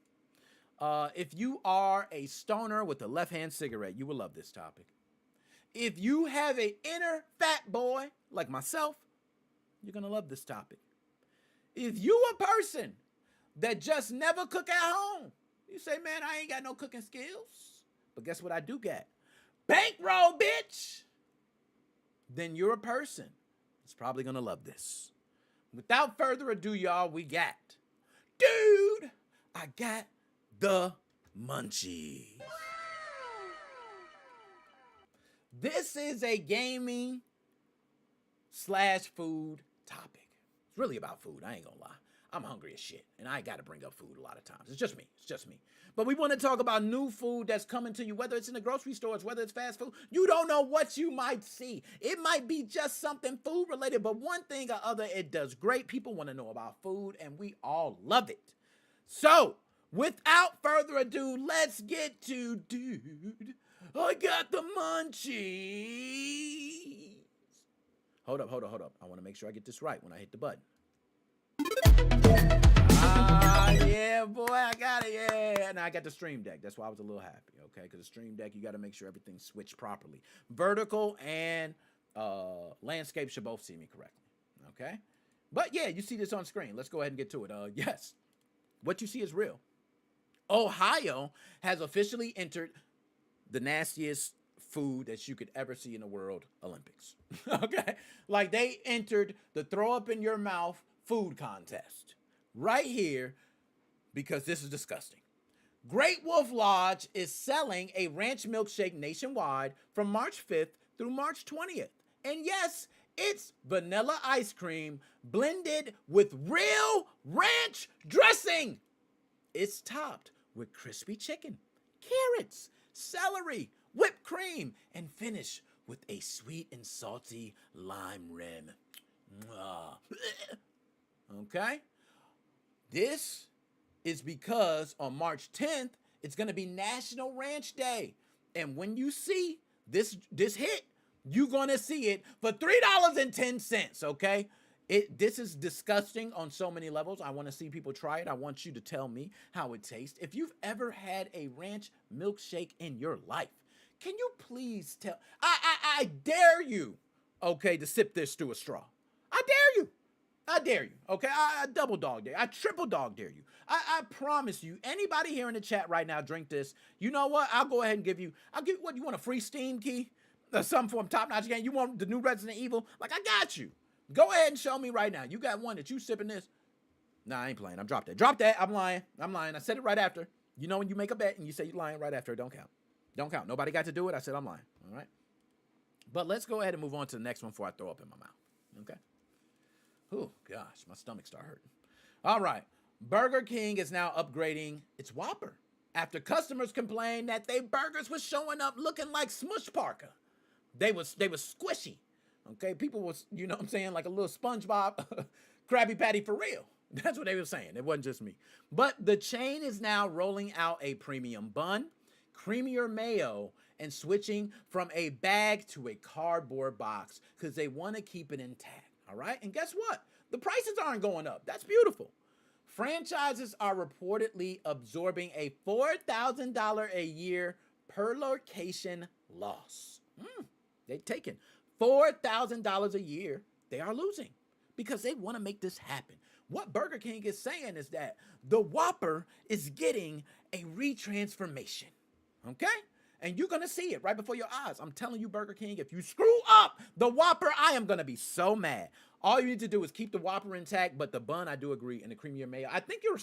[SPEAKER 2] If you are a stoner with a left-hand cigarette, you will love this topic. If you have an inner fat boy like myself, you're going to love this topic. If you a person that just never cook at home, you say, man, I ain't got no cooking skills. But guess what I do get? Bankroll, bitch! Then you're a person that's probably going to love this. Without further ado, y'all, we got, dude, I got the munchies. This is a gaming / food topic. It's really about food. I ain't gonna lie. I'm hungry as shit, and I gotta bring up food a lot of times. It's just me. But we want to talk about new food that's coming to you, whether it's in the grocery stores, whether it's fast food. You don't know what you might see. It might be just something food related, but one thing or other, it does great. People want to know about food, and we all love it. So, without further ado, let's get to, dude, I got the munchies. Hold up. I want to make sure I get this right when I hit the button. Yeah, boy, I got it, yeah. And I got the Stream Deck. That's why I was a little happy, okay? Because the Stream Deck, you got to make sure everything's switched properly. Vertical and landscape should both see me correctly, okay? But, yeah, you see this on screen. Let's go ahead and get to it. Yes, what you see is real. Ohio has officially entered the nastiest food that you could ever see in the world Olympics. Okay? Like they entered the throw up in your mouth food contest right here because this is disgusting. Great Wolf Lodge is selling a ranch milkshake nationwide from March 5th through March 20th. And yes, it's vanilla ice cream blended with real ranch dressing. It's topped with crispy chicken, carrots, celery, whipped cream, and finished with a sweet and salty lime rim. Okay? This is because on March 10th, it's going to be National Ranch Day. And when you see this hit, you're going to see it for $3.10, okay? This is disgusting on so many levels. I want to see people try it. I want you to tell me how it tastes. If you've ever had a ranch milkshake in your life, can you please tell? I dare you, okay, to sip this through a straw. I dare you, okay? I double dog dare you. I triple dog dare you. I promise you, anybody here in the chat right now, drink this. You know what? I'll go ahead and give you, what, you want a free Steam key? Or something from Top Notch Game? You want the new Resident Evil? Like, I got you. Go ahead and show me right now. You got one that you sipping this? Nah, I ain't playing. I'm drop that. Drop that. I'm lying. I said it right after. You know when you make a bet and you say you're lying right after, it don't count. Don't count. Nobody got to do it. I said I'm lying. All right? But let's go ahead and move on to the next one before I throw up in my mouth. Okay? Oh, gosh. My stomach start hurting. All right. Burger King is now upgrading its Whopper after customers complained that their burgers was showing up looking like Smush Parker. They was squishy. Okay, people was, you know what I'm saying, like a little SpongeBob Krabby Patty for real. That's what they were saying. It wasn't just me. But the chain is now rolling out a premium bun, creamier mayo, and switching from a bag to a cardboard box because they want to keep it intact. All right? And guess what? The prices aren't going up. That's beautiful. Franchises are reportedly absorbing a $4,000 a year per location loss. They're taking $4,000 a year they are losing because they want to make this happen. What Burger King is saying is that the Whopper is getting a retransformation, okay? And you're going to see it right before your eyes. I'm telling you, Burger King, if you screw up the Whopper, I am going to be so mad. All you need to do is keep the Whopper intact, but the bun, I do agree, and the creamier mayo. I think you're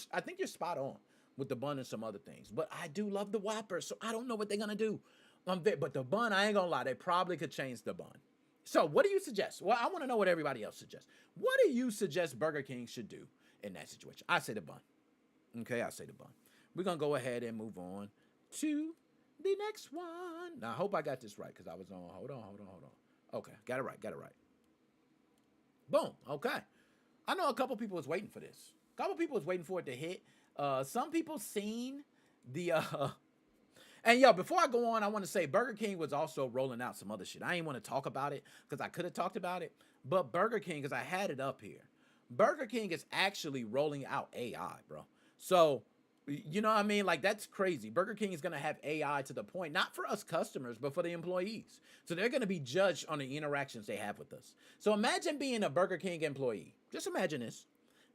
[SPEAKER 2] spot on with the bun and some other things, but I do love the Whopper, so I don't know what they're going to do. But the bun, I ain't going to lie, they probably could change the bun. So what do you suggest? Well, I want to know what everybody else suggests. What do you suggest Burger King should do in that situation? I say the bun. Okay, I say the bun. we're going to go ahead and move on to the next one. Now, I hope I got this right because I was on. Hold on. Okay, got it right. Boom. Okay. I know a couple people was waiting for this. A couple people was waiting for it to hit. Some people seen the and yo, before I go on, I want to say Burger King was also rolling out some other shit. I ain't want to talk about it because I could have talked about it, but Burger King, because I had it up here, Burger King is actually rolling out AI, bro. So, you know what I mean? Like, that's crazy. Burger King is going to have AI to the point, not for us customers, but for the employees. So they're going to be judged on the interactions they have with us. So imagine being a Burger King employee. Just imagine this.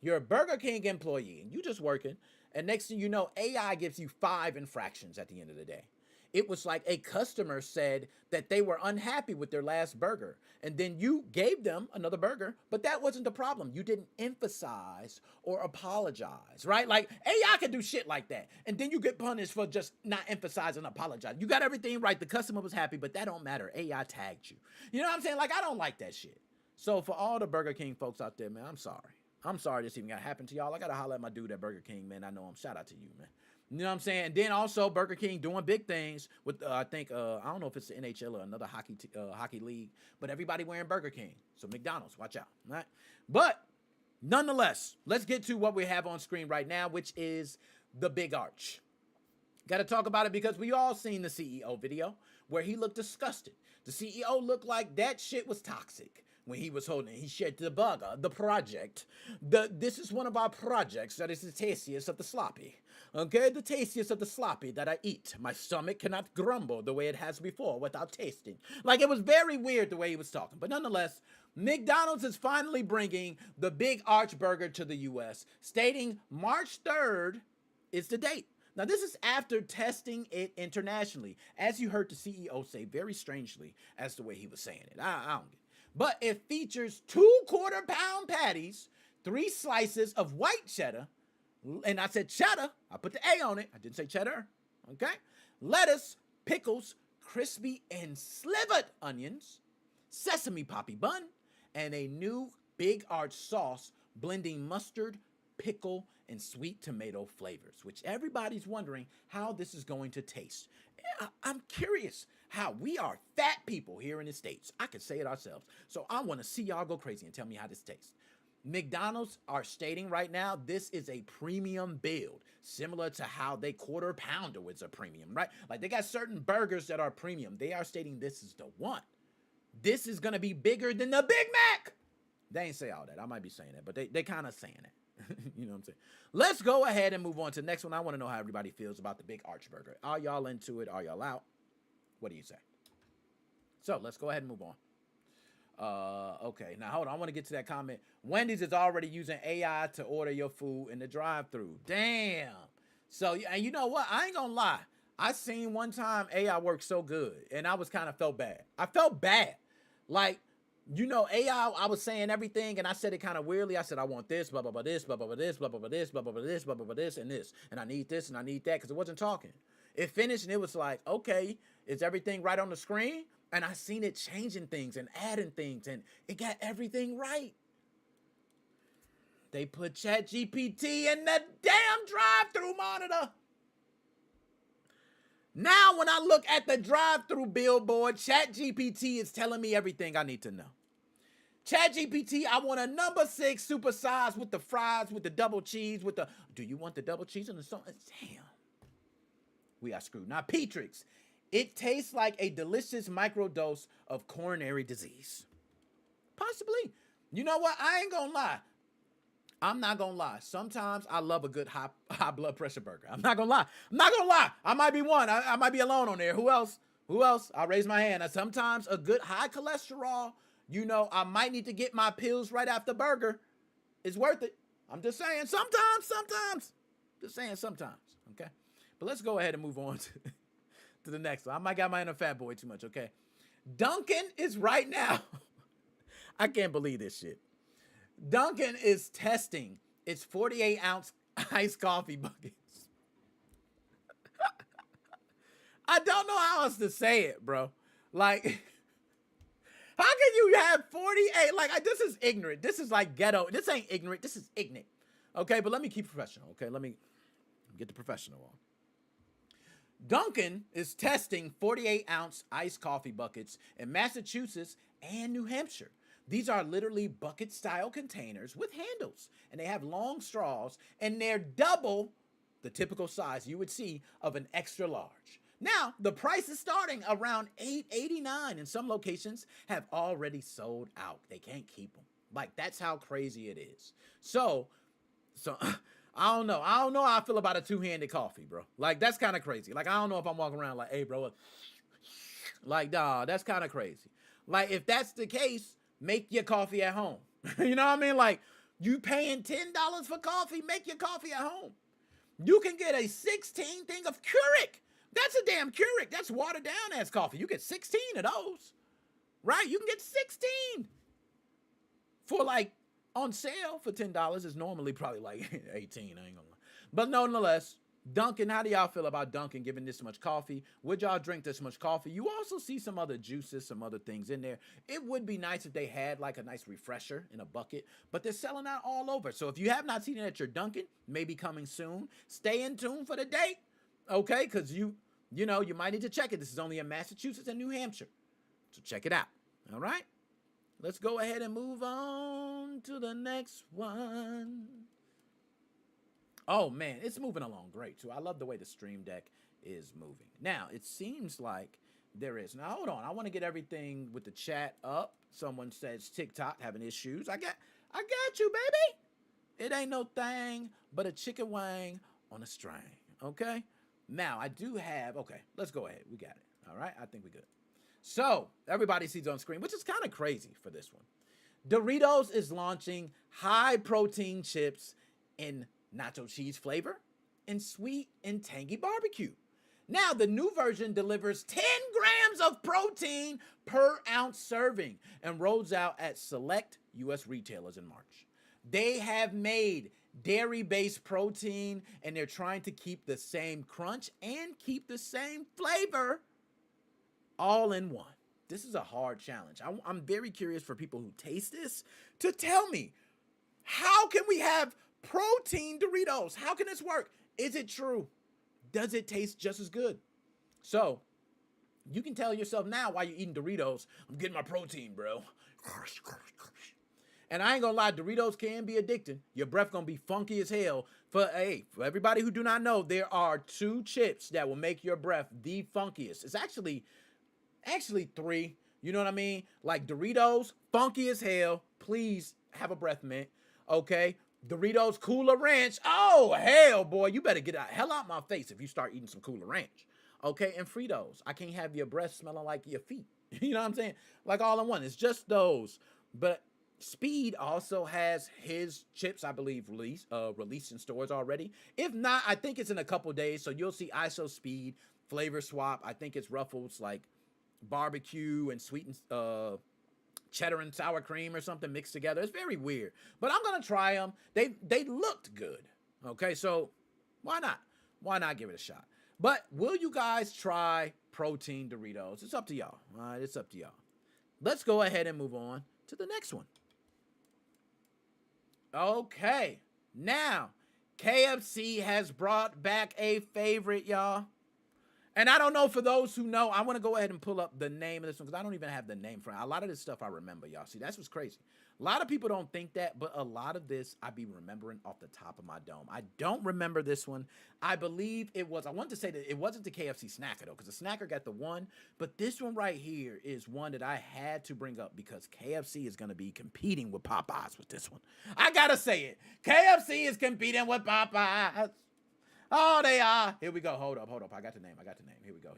[SPEAKER 2] You're a Burger King employee and you just working. And next thing you know, AI gives you 5 infractions at the end of the day. It was like a customer said that they were unhappy with their last burger. And then you gave them another burger, but that wasn't the problem. You didn't emphasize or apologize, right? Like AI can do shit like that. And then you get punished for just not emphasizing and apologizing. You got everything right. The customer was happy, but that don't matter. AI tagged you. You know what I'm saying? Like, I don't like that shit. So for all the Burger King folks out there, man, I'm sorry. I'm sorry this even got to happen to y'all. I got to holler at my dude at Burger King, man. I know him. Shout out to you, man. You know what I'm saying? And then also Burger King doing big things with, I think, I don't know if it's the NHL or another hockey league, but everybody wearing Burger King. So McDonald's, watch out. All right? But nonetheless, let's get to what we have on screen right now, which is the big arch. Got to talk about it because we all seen the CEO video where he looked disgusted. The CEO looked like that shit was toxic when he was holding it. He shared the burger, the project. This is one of our projects that is the tastiest of the sloppy. Okay, the tastiest of the sloppy that I eat. My stomach cannot grumble the way it has before without tasting. Like, it was very weird the way he was talking. But nonetheless, McDonald's is finally bringing the Big Arch Burger to the U.S., stating March 3rd is the date. Now, this is after testing it internationally, as you heard the CEO say very strangely as the way he was saying it. I don't get it. But it features 2 quarter-pound patties, 3 slices of white cheddar, and I said cheddar, I put the A on it, I didn't say cheddar, okay? Lettuce, pickles, crispy and slivered onions, sesame poppy bun, and a new Big Arch sauce blending mustard, pickle, and sweet tomato flavors, which everybody's wondering how this is going to taste. I'm curious how we are fat people here in the States. I can say it ourselves. So I want to see y'all go crazy and tell me how this tastes. McDonald's are stating right now this is a premium build, similar to how they quarter pounder was a premium, right? Like, they got certain burgers that are premium. They are stating this is the one. This is going to be bigger than the Big Mac. They ain't say all that. I might be saying that, but they kind of saying it. You know what I'm saying? Let's go ahead and move on to the next one. I want to know how everybody feels about the Big Arch Burger. Are y'all into it? Are y'all out? What do you say? So let's go ahead and move on. Okay, now hold on. I want to get to that comment. Wendy's is already using AI to order your food in the drive-thru. Damn. So, and you know what? I ain't gonna lie. I seen one time AI work so good, and I was kind of felt bad. I felt bad. Like, you know, AI, I was saying everything, and I said it kind of weirdly. I said, I want this, blah, blah, blah, this, blah, blah, blah, this, blah, blah, blah, this, blah, blah, blah, this, blah, blah, blah, this, and this. And I need this, and I need that, because it wasn't talking. It finished, and it was like, okay, is everything right on the screen? And I seen it changing things and adding things, and it got everything right. They put ChatGPT in the damn drive-thru monitor. Now, when I look at the drive-thru billboard, ChatGPT is telling me everything I need to know. ChatGPT, I want a number 6 supersize with the fries, with the double cheese, with the... Do you want the double cheese and the sauce? Damn. We are screwed. Now, Petrix. It tastes like a delicious microdose of coronary disease. Possibly. You know what? I ain't gonna lie. I'm not gonna lie. Sometimes I love a good high blood pressure burger. I'm not gonna lie. I might be one. I might be alone on there. Who else? I'll raise my hand. Now, sometimes a good high cholesterol, you know, I might need to get my pills right after burger. It's worth it. I'm just saying. Sometimes. Just saying sometimes. Okay? But let's go ahead and move on to the next one. I might got my inner fat boy too much, okay? Dunkin' is right now. I can't believe this shit. Dunkin' is testing its 48-ounce iced coffee buckets. I don't know how else to say it, bro. Like, how can you have 48? Like, this is ignorant. This is like ghetto. This ain't ignorant. This is ignorant. Okay, but let me keep professional, okay? Let me Get the professional on. Dunkin' is testing 48-ounce iced coffee buckets in Massachusetts and New Hampshire. These are literally bucket-style containers with handles, and they have long straws, and they're double the typical size you would see of an extra large. Now, the price is starting around $8.89, and some locations have already sold out. They can't keep them. Like, that's how crazy it is. So I don't know. I don't know how I feel about a two-handed coffee, bro. Like, that's kind of crazy. Like, I don't know if I'm walking around like, hey, bro. Like, nah, that's kind of crazy. Like, if that's the case, make your coffee at home. You know what I mean? Like, you paying $10 for coffee, make your coffee at home. You can get a 16 thing of Keurig. That's a damn Keurig. That's watered down ass coffee. You get 16 of those, right? You can get 16 for like on sale for $10. Is normally probably like 18. I ain't gonna lie. But nonetheless, Dunkin', how do y'all feel about Dunkin' giving this much coffee? Would y'all drink this much coffee? You also see some other juices, some other things in there. It would be nice if they had like a nice refresher in a bucket, but they're selling out all over. So if you have not seen it at your Dunkin', maybe coming soon. Stay in tune for the date, okay? Because you might need to check it. This is only in Massachusetts and New Hampshire, so check it out. All right, let's go ahead and move on to the next one. Oh, man, it's moving along great, too. I love the way the Stream Deck is moving. Now, it seems like there is. Now, hold on. I want to get everything with the chat up. Someone says TikTok having issues. I got you, baby. It ain't no thing but a chicken wing on a string, okay? Now, I do have, okay, let's go ahead. We got it, all right? I think we're good. So, everybody sees on screen, which is kind of crazy for this one. Doritos is launching high-protein chips in nacho cheese flavor and sweet and tangy barbecue. Now, the new version delivers 10 grams of protein per ounce serving and rolls out at select U.S. retailers in March. They have made dairy-based protein, and they're trying to keep the same crunch and keep the same flavor all in one. This is a hard challenge. I'm very curious for people who taste this to tell me, how can we have protein Doritos? How can this work? Is it true? Does it taste just as good? So, you can tell yourself now while you're eating Doritos, I'm getting my protein, bro. And I ain't gonna lie, Doritos can be addicting. Your breath gonna be funky as hell. For everybody who do not know, there are 2 chips that will make your breath the funkiest. It's actually 3. You know what I mean? Like Doritos, funky as hell. Please have a breath mint. Okay? Doritos Cooler Ranch. Oh, hell, boy. You better get the hell out my face if you start eating some Cooler Ranch. Okay? And Fritos. I can't have your breath smelling like your feet. You know what I'm saying? Like all in one. It's just those. But Speed also has his chips, I believe, released in stores already. If not, I think it's in a couple days. So you'll see ISO Speed, flavor swap. I think it's Ruffles like barbecue and sweet and cheddar and sour cream or something mixed together. It's very weird, but I'm gonna try them. They looked good. Okay, so why not give it a shot? But will you guys try protein Doritos? It's up to y'all. All right, it's up to y'all. Let's go ahead and move on to the next one. Okay, now KFC has brought back a favorite, y'all. And I don't know, for those who know, I want to go ahead and pull up the name of this one because I don't even have the name for it. A lot of this stuff I remember, y'all. See, that's what's crazy. A lot of people don't think that, but a lot of this I be remembering off the top of my dome. I don't remember this one. I believe it was, I want to say that it wasn't the KFC Snacker, though, because the Snacker got the one. But this one right here is one that I had to bring up because KFC is going to be competing with Popeyes with this one. I got to say it. KFC is competing with Popeyes. Oh, they are. Here we go. Hold up. I got the name. Here we go.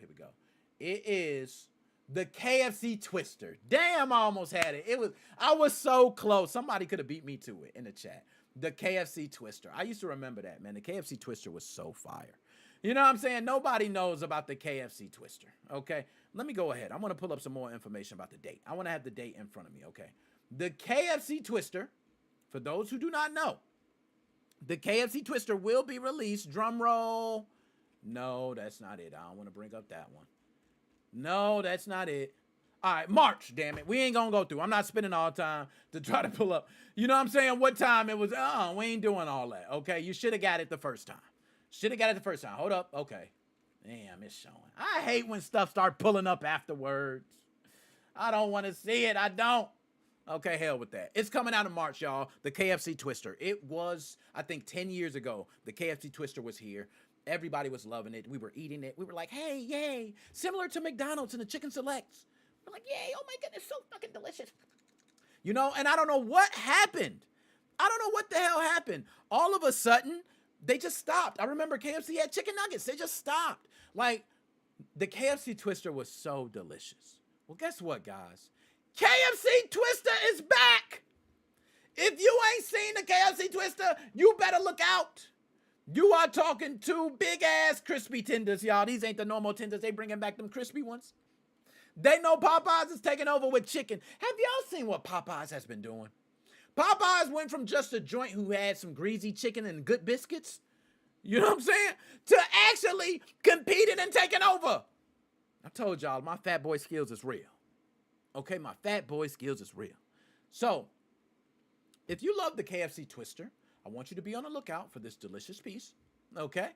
[SPEAKER 2] It is the KFC Twister. Damn, I almost had it. I was so close. Somebody could have beat me to it in the chat. The KFC Twister. I used to remember that, man. The KFC Twister was so fire. You know what I'm saying? Nobody knows about the KFC Twister. Okay. Let me go ahead. I'm going to pull up some more information about the date. I want to have the date in front of me. Okay. The KFC Twister, for those who do not know, the KFC Twister will be released. Drum roll. No, that's not it. I don't want to bring up that one. No, that's not it. All right, March, damn it. We ain't going to go through. I'm not spending all time to try to pull up. You know what I'm saying? What time it was. We ain't doing all that, okay? You should have got it the first time. Should have got it the first time. Hold up. Okay. Damn, it's showing. I hate when stuff start pulling up afterwards. I don't want to see it. I don't. Okay, hell with that. It's coming out in March, y'all. The KFC Twister. It was, I think, 10 years ago. The KFC Twister was here. Everybody was loving it. We were eating it. We were like, hey, yay. Similar to McDonald's and the Chicken Selects. We're like, yay, oh my goodness, so fucking delicious. You know, and I don't know what happened. I don't know what the hell happened. All of a sudden, they just stopped. I remember KFC had chicken nuggets. They just stopped. Like, the KFC Twister was so delicious. Well, guess what, guys? KFC Twister is back. If you ain't seen the KFC Twister, you better look out. You are talking to big-ass crispy tenders, y'all. These ain't the normal tenders. They bringing back them crispy ones. They know Popeyes is taking over with chicken. Have y'all seen what Popeyes has been doing? Popeyes went from just a joint who had some greasy chicken and good biscuits, you know what I'm saying, to actually competing and taking over. I told y'all, my fat boy skills is real. Okay, my fat boy skills is real. So, if you love the KFC Twister, I want you to be on the lookout for this delicious piece, okay?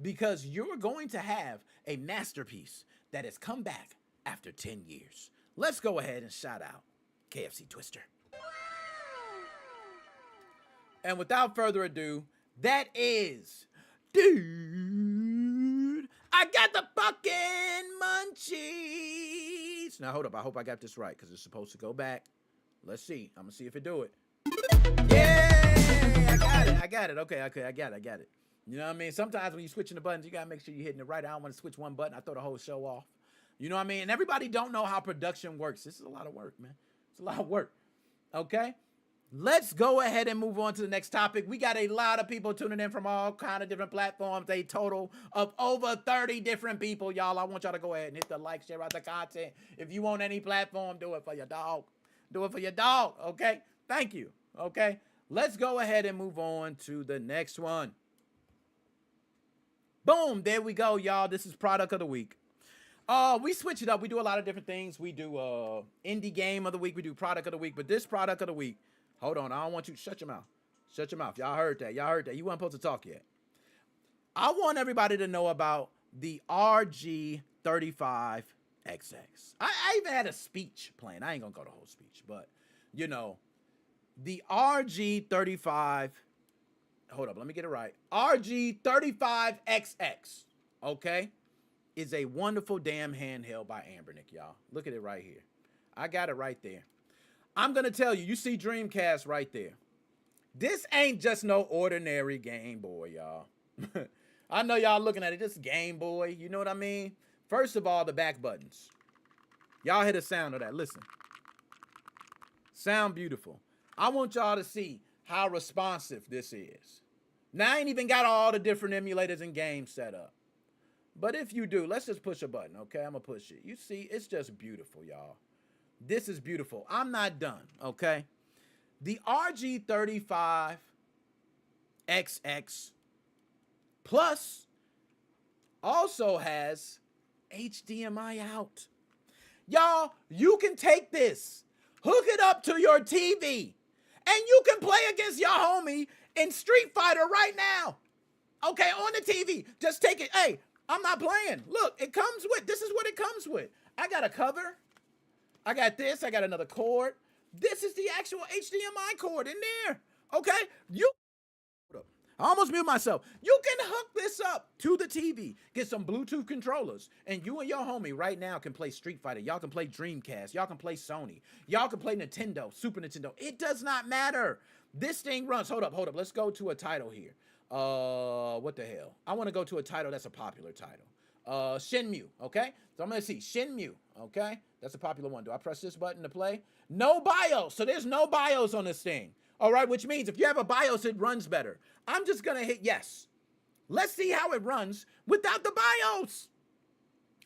[SPEAKER 2] Because you're going to have a masterpiece that has come back after 10 years. Let's go ahead and shout out KFC Twister. And without further ado, that is, dude, I got the fucking munchies. Now, hold up. I hope I got this right because it's supposed to go back. Let's see. I'm going to see if it do it. Yeah, I got it. Okay, I got it. You know what I mean? Sometimes when you're switching the buttons, you got to make sure you're hitting it right. I don't want to switch one button. I throw the whole show off. You know what I mean? And everybody don't know how production works. This is a lot of work, man. It's a lot of work. Okay? Let's go ahead and move on to the next topic. We got a lot of people tuning in from all kind of different platforms. A total of over 30 different people, y'all. I want y'all to go ahead and hit the like, share out the content. If you want any platform, do it for your dog. Do it for your dog, okay? Thank you, okay? Let's go ahead and move on to the next one. Boom, there we go, y'all. This is product of the week. We switch it up. We do a lot of different things. We do indie game of the week. We do product of the week. But this product of the week, hold on. I don't want you to shut your mouth. Shut your mouth. Y'all heard that. You weren't supposed to talk yet. I want everybody to know about the RG35XX. I even had a speech planned. I ain't going to go the whole speech. But, you know, the RG35... Hold up. Let me get it right. RG35XX. Okay? Is a wonderful damn handheld by Ambernick, y'all. Look at it right here. I got it right there. I'm going to tell you, you see Dreamcast right there. This ain't just no ordinary Game Boy, y'all. I know y'all looking at it, this Game Boy, you know what I mean? First of all, the back buttons. Y'all hear the sound of that, listen. Sound beautiful. I want y'all to see how responsive this is. Now, I ain't even got all the different emulators and games set up. But if you do, let's just push a button, okay? I'm going to push it. You see, it's just beautiful, y'all. This is beautiful. I'm not done, okay? The RG35XX Plus also has HDMI out. Y'all, you can take this, hook it up to your TV, and you can play against your homie in Street Fighter right now. Okay, on the TV. Just take it. Hey, I'm not playing. Look, it comes with, this is what it comes with. I got a cover. I got this. I got another cord. This is the actual HDMI cord in there. Okay? I almost muted myself. You can hook this up to the TV, get some Bluetooth controllers, and you and your homie right now can play Street Fighter. Y'all can play Dreamcast. Y'all can play Sony. Y'all can play Nintendo, Super Nintendo. It does not matter. This thing runs. Hold up. Let's go to a title here. What the hell? I want to go to a title that's a popular title. Shenmue, okay? So I'm going to see Shenmue, okay? That's a popular one. Do I press this button to play? No BIOS. So there's no BIOS on this thing. All right, which means if you have a BIOS, it runs better. I'm just going to hit yes. Let's see how it runs without the BIOS.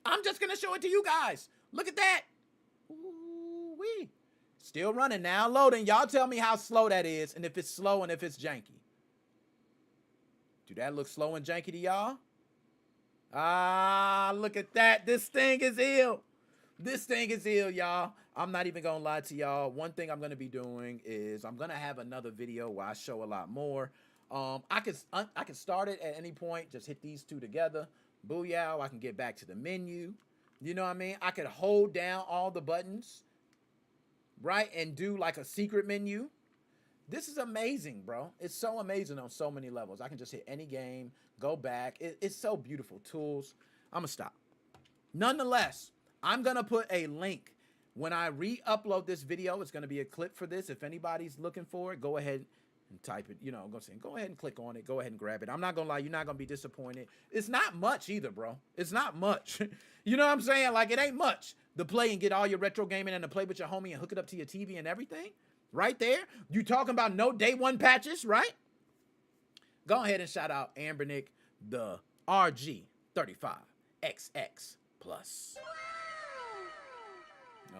[SPEAKER 2] I'm just going to show it to you guys. Look at that. Ooh-wee. Still running now, loading. Y'all tell me how slow that is and if it's slow and if it's janky. Do that look slow and janky to y'all? Ah, look at that. This thing is ill. This thing is ill, y'all. I'm not even going to lie to y'all. One thing I'm going to be doing is I'm going to have another video where I show a lot more. I can start it at any point. Just hit these two together. Booyah! I can get back to the menu. You know what I mean? I could hold down all the buttons, right, and do like a secret menu. This is amazing, bro. It's so amazing on so many levels. I can just hit any game, go back. It's so beautiful. Tools. I'm gonna stop. Nonetheless, I'm gonna put a link when I re-upload this video. It's gonna be a clip for this. If anybody's looking for it, go ahead and type it. You know, go ahead and click on it. Go ahead and grab it. I'm not gonna lie, you're not gonna be disappointed. It's not much either, bro. It's not much. You know what I'm saying? Like, it ain't much to play and get all your retro gaming and to play with your homie and hook it up to your TV and everything. Right there. You talking about no day one patches, right? Go ahead and shout out Ambernick, the RG35XX Plus.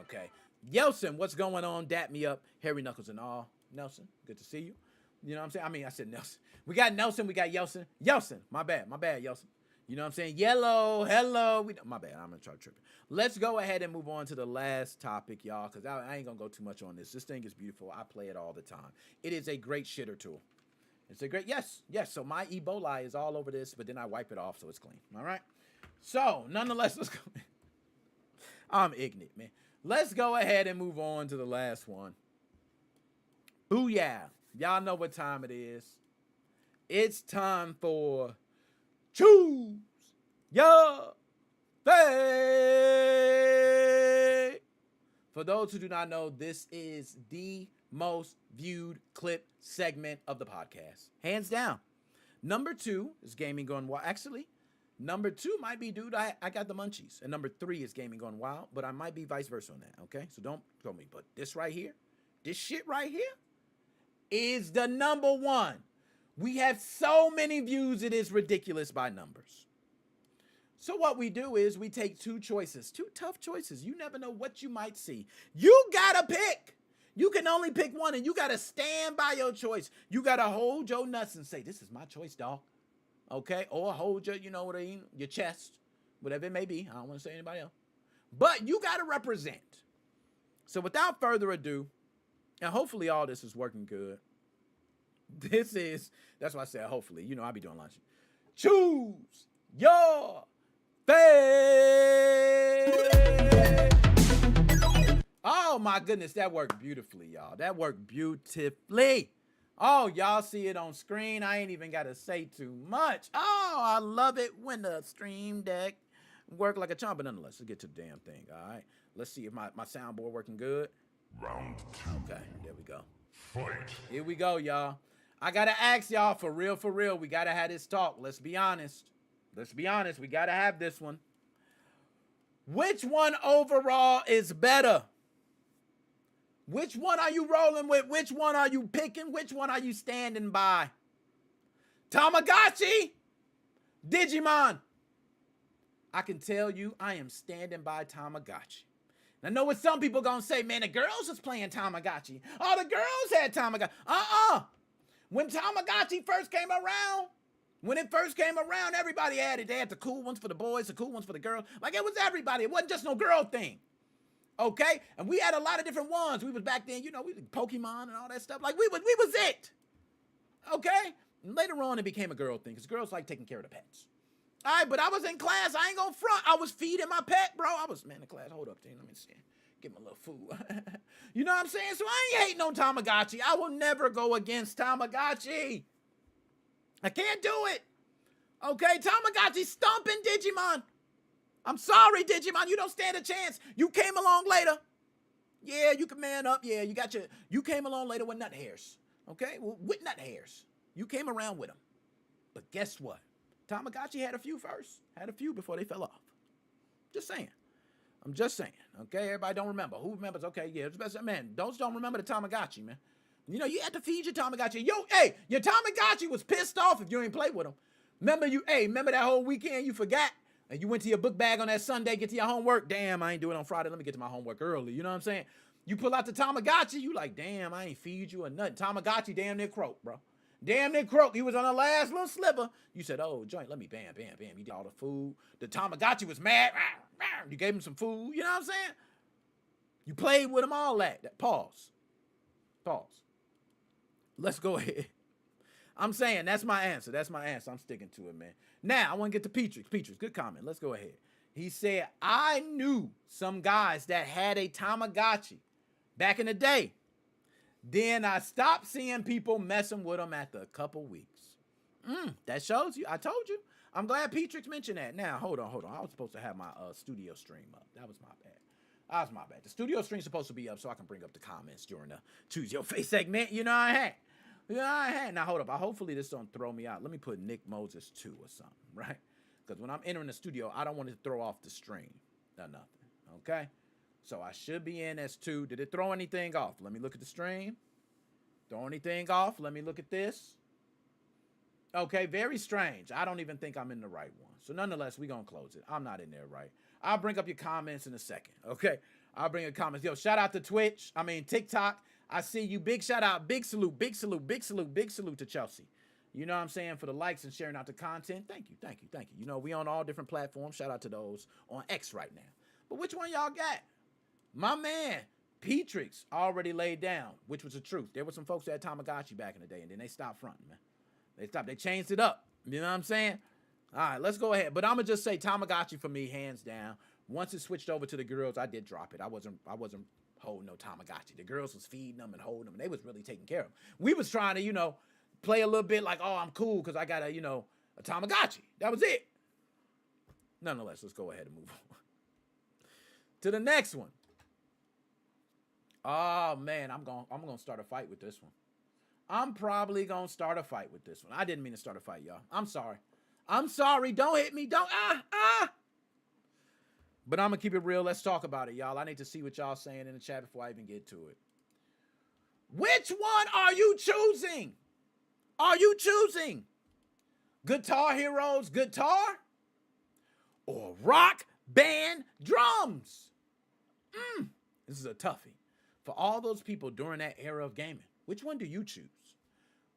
[SPEAKER 2] Okay. Yelson, what's going on? Dap me up. Harry Knuckles and all. Nelson, good to see you. You know what I'm saying? I mean, I said Nelson. We got Nelson. We got Yelson. Yelson, my bad, Yelson. You know what I'm saying? Yellow, hello. My bad, I'm going to try tripping. Let's go ahead and move on to the last topic, y'all, because I ain't going to go too much on this. This thing is beautiful. I play it all the time. It is a great shitter tool. It's a great, yes. So my Ebola is all over this, but then I wipe it off so it's clean. All right? So, nonetheless, let's go. I'm ignorant, man. Let's go ahead and move on to the last one. Booyah. Y'all know what time it is. It's time for Choose Your Fave. For those who do not know, this is the most viewed clip segment of the podcast. Hands down. Number 2 is Gaming Gone Wild. Actually, number 2 might be Dude, I Got the Munchies. And number 3 is Gaming Gone Wild, but I might be vice versa on that, okay? So don't throw me. But this right here, this shit right here is the number 1. We have so many views, it is ridiculous by numbers. So what we do is we take 2 choices, 2 tough choices. You never know what you might see. You gotta pick. You can only pick one, and you gotta stand by your choice. You gotta hold your nuts and say, this is my choice, dog. Okay? Or hold your, you know what I mean, your chest, whatever it may be. I don't want to say anybody else. But you gotta represent. So without further ado, and hopefully all this is working good. That's why I said hopefully. You know, I be doing lunch. Choose your fave. Oh my goodness, that worked beautifully, y'all. That worked beautifully. Oh, y'all see it on screen. I ain't even got to say too much. Oh, I love it when the Stream Deck work like a chomp. But nonetheless, let's get to the damn thing, all right? Let's see if my soundboard working good.
[SPEAKER 1] Round 2.
[SPEAKER 2] Okay, there we go.
[SPEAKER 1] Fight.
[SPEAKER 2] Here we go, y'all. I got to ask y'all, for real, we got to have this talk. Let's be honest. We got to have this one. Which one overall is better? Which one are you rolling with? Which one are you picking? Which one are you standing by? Tamagotchi? Digimon? I can tell you, I am standing by Tamagotchi. I know what some people gonna say, man, the girls was playing Tamagotchi. Oh, the girls had Tamagotchi. When Tamagotchi first came around, everybody had it. They had the cool ones for the boys, the cool ones for the girls. Like, it was everybody. It wasn't just no girl thing. Okay? And we had a lot of different ones. We was back then, you know, we Pokemon and all that stuff. Like, we was it. Okay? And later on, it became a girl thing, because girls like taking care of the pets. All right, but I was in class. I ain't gonna front. I was feeding my pet, bro. In class. Hold up, let me see. Give him a little food. You know what I'm saying? So I ain't hating on Tamagotchi. I will never go against Tamagotchi. I can't do it. Okay? Tamagotchi stomping Digimon. I'm sorry, Digimon. You don't stand a chance. You came along later. Yeah, you can man up. Yeah, you came along later with nut hairs. Okay? Well, with nut hairs. You came around with them. But guess what? Tamagotchi had a few first. Had a few before they fell off. Just saying. I'm just saying. Okay? Everybody don't remember. Who remembers? Okay, yeah. It's best. Man, those don't remember the Tamagotchi, man. You know, you had to feed your Tamagotchi. Your Tamagotchi was pissed off if you ain't play with them. Remember that whole weekend you forgot? And you went to your book bag on that Sunday, get to your homework. Damn, I ain't doing it on Friday. Let me get to my homework early. You know what I'm saying? You pull out the Tamagotchi, you like, damn, I ain't feed you or nothing. Tamagotchi damn near croaked, bro. Damn near croaked. He was on the last little sliver. You said, oh, joint, let me bam. You did all the food. The Tamagotchi was mad. You gave him some food. You know what I'm saying? You played with him, all that. Pause. Let's go ahead. I'm saying that's my answer. That's my answer. I'm sticking to it, man. Now, I want to get to Petrix. Petrix, good comment. Let's go ahead. He said, I knew some guys that had a Tamagotchi back in the day. Then I stopped seeing people messing with them after a couple weeks. That shows you. I told you. I'm glad Petrix mentioned that. Now, hold on. I was supposed to have my studio stream up. That was my bad. The studio stream's supposed to be up so I can bring up the comments during the Choose Your Face segment. You know I had. Now, hold up. Hopefully this don't throw me out. Let me put Nick Moses 2 or something, right? Because when I'm entering the studio, I don't want it to throw off the stream or nothing, okay? So I should be in as 2. Did it throw anything off? Let me look at the stream. Throw anything off? Let me look at this. Okay, very strange. I don't even think I'm in the right one. So nonetheless, we're going to close it. I'm not in there right. I'll bring up your comments in a second, okay? I'll bring your comments. Yo, shout out to TikTok. I see you. Big shout out. Big salute to Chelsea. You know what I'm saying? For the likes and sharing out the content. Thank you. You know, we on all different platforms. Shout out to those on X right now. But which one y'all got? My man, Petrix, already laid down, which was the truth. There were some folks that had Tamagotchi back in the day, and then they stopped fronting, man. They changed it up. You know what I'm saying? All right, let's go ahead. But I'm going to just say Tamagotchi for me, hands down. Once it switched over to the girls, I did drop it. I wasn't holding no Tamagotchi. The girls was feeding them and holding them, and they was really taking care of them. We was trying to, play a little bit like, oh, I'm cool because I got a Tamagotchi. That was it. Nonetheless, let's go ahead and move on to the next one. Oh, man, I'm going to start a fight with this one. I'm probably going to start a fight with this one. I didn't mean to start a fight, y'all. I'm sorry. Don't hit me. Don't. But I'm going to keep it real. Let's talk about it, y'all. I need to see what y'all saying in the chat before I even get to it. Which one are you choosing? Are you choosing Guitar Hero's guitar or Rock Band drums? This is a toughie. For all those people during that era of gaming, which one do you choose?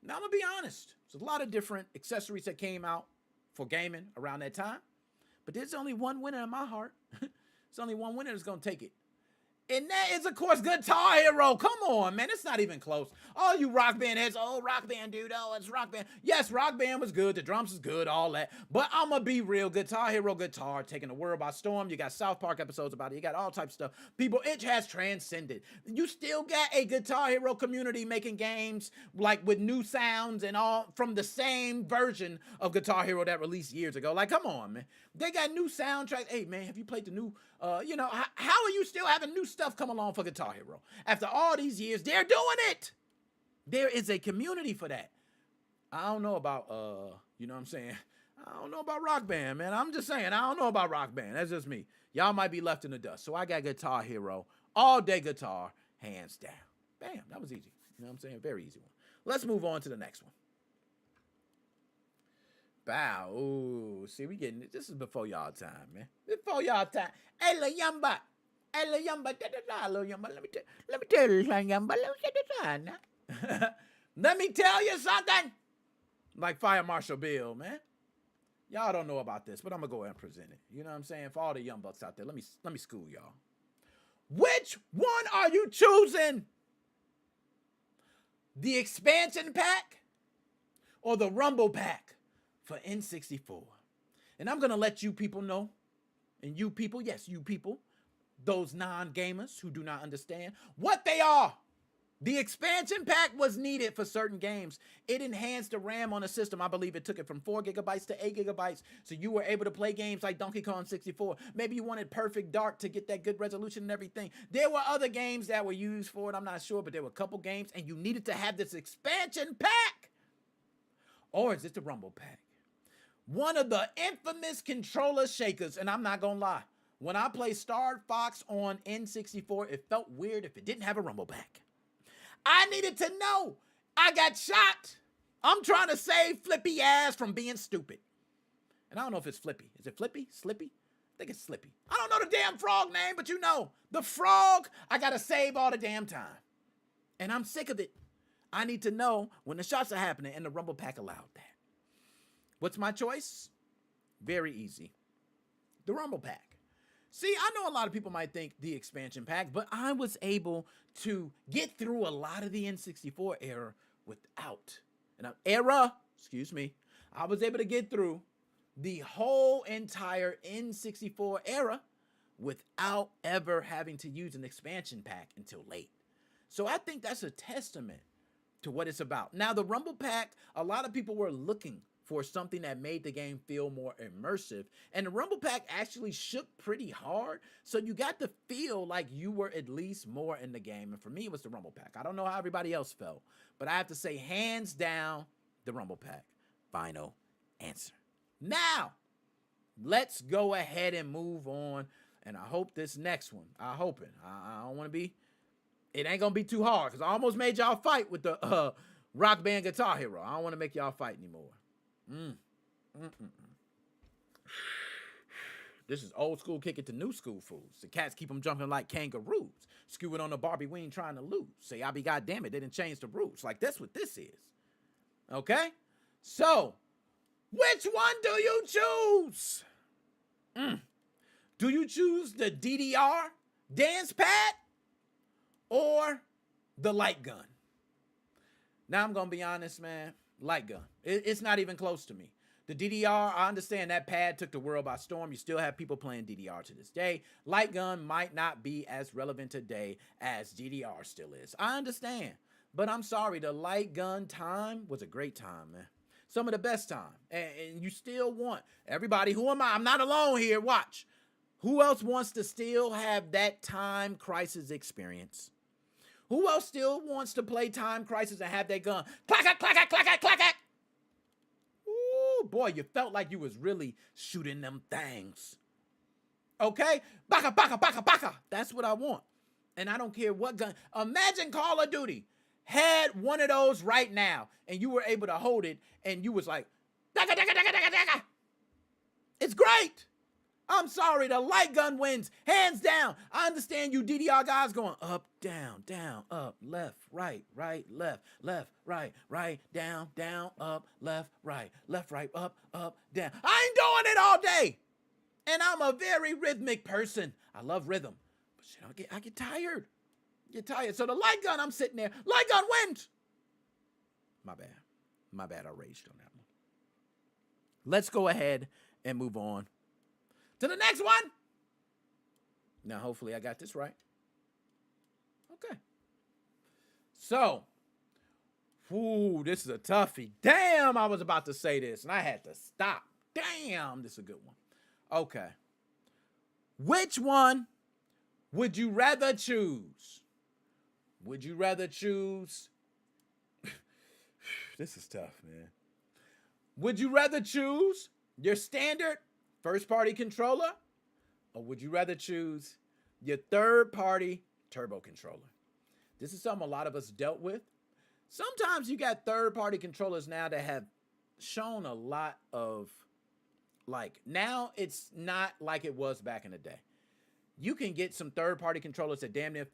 [SPEAKER 2] Now, I'm going to be honest. There's a lot of different accessories that came out for gaming around that time. But there's only one winner in my heart. There's only one winner that's going to take it. And that is, of course, Guitar Hero. Come on, man. It's not even close. Oh, you Rock Band heads. Oh, Rock Band, dude. Oh, it's Rock Band. Yes, Rock Band was good. The drums was good, all that. But I'm going to be real. Guitar Hero guitar, taking the world by storm. You got South Park episodes about it. You got all types of stuff. People, it has transcended. You still got a Guitar Hero community making games like with new sounds and all from the same version of Guitar Hero that released years ago. Like, come on, man. They got new soundtracks. Hey, man, have you played the new, how are you still having new stuff come along for Guitar Hero? After all these years, they're doing it. There is a community for that. I don't know about, you know what I'm saying? I don't know about Rock Band, man. I'm just saying, I don't know about Rock Band. That's just me. Y'all might be left in the dust. So I got Guitar Hero, all day guitar, hands down. Bam, that was easy. You know what I'm saying? Very easy one. Let's move on to the next one. Bow. Ooh, see, we getting it. This is before y'all time, man. Before y'all time. Hey, La Yamba. Hey, La Yamba. Let me tell you something, Yamba. Let me tell you something. Like Fire Marshal Bill, man. Y'all don't know about this, but I'm going to go ahead and present it. You know what I'm saying? For all the young bucks out there, let me school y'all. Which one are you choosing? The expansion pack or the Rumble pack for N64? And I'm going to let you people know, and you people, yes, you people, those non-gamers who do not understand what they are. The expansion pack was needed for certain games. It enhanced the RAM on the system. I believe it took it from 4 gigabytes to 8 gigabytes. So you were able to play games like Donkey Kong 64. Maybe you wanted Perfect Dark to get that good resolution and everything. There were other games that were used for it. I'm not sure, but there were a couple games, and you needed to have this expansion pack. Or is it the Rumble pack? One of the infamous controller shakers, and I'm not going to lie. When I played Star Fox on N64, it felt weird if it didn't have a Rumble pack. I needed to know. I got shot. I'm trying to save Flippy ass from being stupid. And I don't know if it's Flippy. Is it Flippy? Slippy? I think it's Slippy. I don't know the damn frog name, but you know, the frog, I got to save all the damn time. And I'm sick of it. I need to know when the shots are happening, and the Rumble pack allowed that. What's my choice? Very easy. The Rumble pack. See, I know a lot of people might think the expansion pack, but I was able to get through a lot of the N64 era without excuse me, I was able to get through the whole entire N64 era without ever having to use an expansion pack until late. So I think that's a testament to what it's about. Now, the Rumble Pack, a lot of people were looking for something that made the game feel more immersive. And the Rumble Pack actually shook pretty hard. So you got to feel like you were at least more in the game. And for me, it was the Rumble Pack. I don't know how everybody else felt, but I have to say, hands down, the Rumble Pack. Final answer. Now, let's go ahead and move on. And I hope this next one, I don't want to be, it ain't going to be too hard because I almost made y'all fight with the Rock Band Guitar Hero. I don't want to make y'all fight anymore. This is old school kick it to new school fools. The cats keep them jumping like kangaroos. Skewing on the Barbie we ain't trying to lose. Say, I be goddamn it, they didn't change the rules. Like, that's what this is. Okay? So, which one do you choose? Do you choose the DDR dance pad or the light gun? Now, I'm going to be honest, man. Light gun. It's not even close to me. The DDR, I understand that pad took the world by storm. You still have people playing DDR to this day. Light gun might not be as relevant today as DDR still is. I understand. But I'm sorry, the light gun time was a great time, man. Some of the best time. And you still want everybody, who am I? I'm not alone here. Watch. Who else wants to still have that Time Crisis experience? Who else still wants to play Time Crisis and have that gun? Clack it, clack it, clack it, clack it. Ooh, boy, you felt like you was really shooting them things. Okay? Baka, baka, baka, baka. That's what I want. And I don't care what gun. Imagine Call of Duty had one of those right now and you were able to hold it and you was like, daka, daka, daka, daka, daka. It's great. I'm sorry, the light gun wins, hands down. I understand you DDR guys going up, down, up, left, right, left, right, down, up, left, right, up, down. I ain't doing it all day. And I'm a very rhythmic person. I love rhythm. But shit, I get tired. So the light gun, I'm sitting there. Light gun wins. My bad, I raged on that one. Let's go ahead and move on to the next one. Now, hopefully I got this right. Okay. So, this is a toughie. Damn, I was about to say this, and I had to stop. Damn, this is a good one. Okay. Which one would you rather choose? Would you rather choose... This is tough, man. Would you rather choose your standard first-party controller, or would you rather choose your third-party turbo controller? This is something a lot of us dealt with. Sometimes you got third-party controllers now that have shown a lot of, now it's not like it was back in the day. You can get some third-party controllers that damn near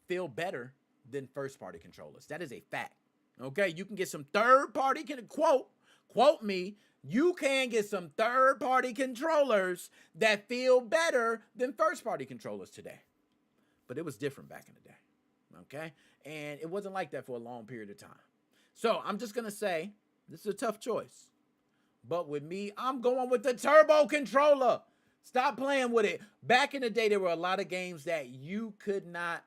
[SPEAKER 2] feel better than first-party controllers. That is a fact. Okay, you can get some third-party, quote me, you can get some third-party controllers that feel better than first-party controllers today. But it was different back in the day, okay? And it wasn't like that for a long period of time. So I'm just going to say, this is a tough choice. But with me, I'm going with the turbo controller. Stop playing with it. Back in the day, there were a lot of games that you could not,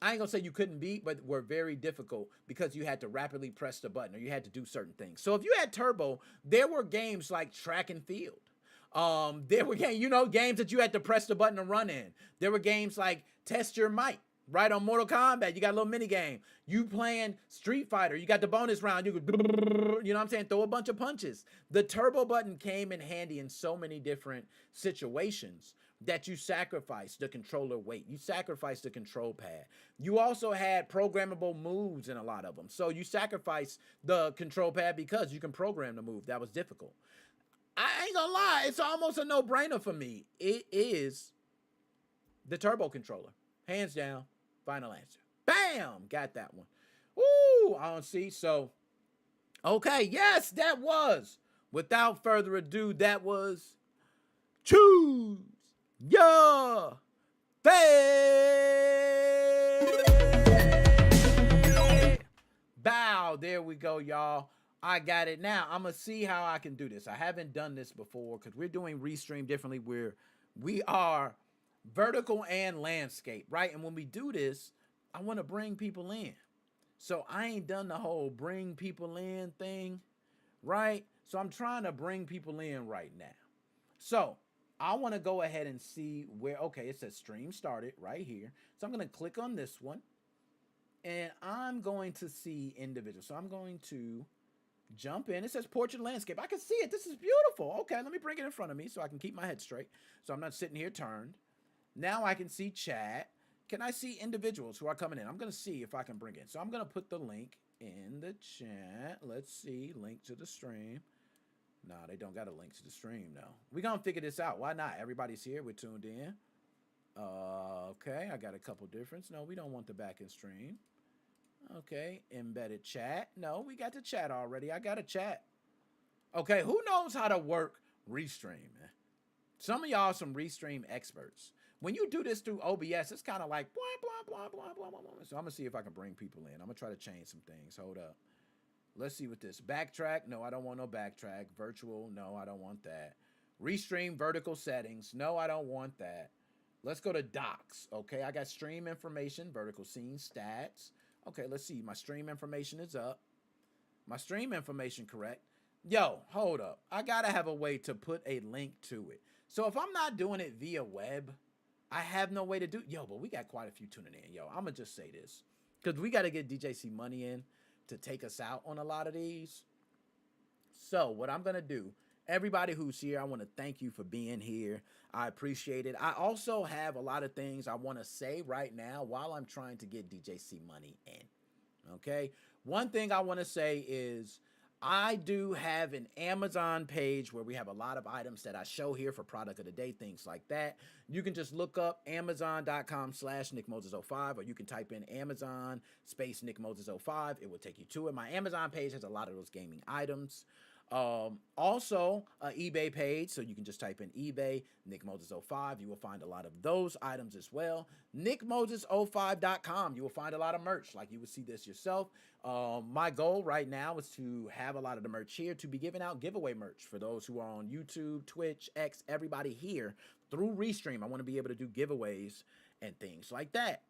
[SPEAKER 2] I ain't gonna say you couldn't beat, but were very difficult because you had to rapidly press the button or you had to do certain things. So if you had turbo, there were games like track and field. There were games that you had to press the button to run in. There were games like Test Your Might, right? On Mortal Kombat, you got a little mini game. You playing Street Fighter, you got the bonus round. You could, you know what I'm saying? Throw a bunch of punches. The turbo button came in handy in so many different situations that you sacrificed the controller weight. You sacrificed the control pad. You also had programmable moves in a lot of them. So you sacrificed the control pad because you can program the move. That was difficult. I ain't gonna lie, it's almost a no-brainer for me. It is the turbo controller. Hands down, final answer. Bam! Got that one. Woo! I don't see. So, okay, yes, that was. Without further ado, that was Choose Your Fate. Bow. There we go, y'all. I got it now. I'm gonna see how I can do this. I haven't done this before because we're doing Restream differently. We are vertical and landscape, right? And when we do this, I want to bring people in. So I ain't done the whole bring people in thing, right? So I'm trying to bring people in right now. So I want to go ahead and see where, okay, it says stream started right here. So I'm going to click on this one and I'm going to see individuals. So I'm going to jump in. It says portrait landscape. I can see it. This is beautiful. Okay, let me bring it in front of me so I can keep my head straight. So I'm not sitting here turned. Now I can see chat. Can I see individuals who are coming in? I'm going to see if I can bring in. So I'm going to put the link in the chat. Let's see. Link to the stream. No, they don't got a link to the stream, though. We're going to figure this out. Why not? Everybody's here. We're tuned in. Okay, I got a couple difference. No, we don't want the back end stream. Okay, embedded chat. No, we got the chat already. I got a chat. Okay, who knows how to work Restream, man? Some of y'all are some Restream experts. When you do this through OBS, it's kind of like blah, blah, blah, blah, blah, blah, blah. So I'm going to see if I can bring people in. I'm going to try to change some things. Hold up. Let's see what this. Backtrack. No, I don't want no backtrack. Virtual. No, I don't want that. Restream vertical settings. No, I don't want that. Let's go to docs. Okay, I got stream information, vertical scene, stats. Okay, let's see. My stream information is up. My stream information correct. Yo, hold up. I got to have a way to put a link to it. So if I'm not doing it via web, I have no way to do. Yo, but we got quite a few tuning in. Yo, I'm going to just say this. Because we got to get DJC Money in to take us out on a lot of these. So what I'm going to do, everybody who's here, I want to thank you for being here. I appreciate it. I also have a lot of things I want to say right now while I'm trying to get DJC Money in. Okay? One thing I want to say is I do have an Amazon page where we have a lot of items that I show here for product of the day, things like that. You can just look up amazon.com/NickMoses05, or you can type in Amazon space NickMoses05. It will take you to it. My Amazon page has a lot of those gaming items. Also an eBay page, so you can just type in eBay NickMoses05. You will find a lot of those items as well. NickMoses05.com. You will find a lot of merch, like you would see this yourself. My goal right now is to have a lot of the merch here to be giving out giveaway merch for those who are on YouTube, Twitch, X, everybody here through Restream. I want to be able to do giveaways and things like that.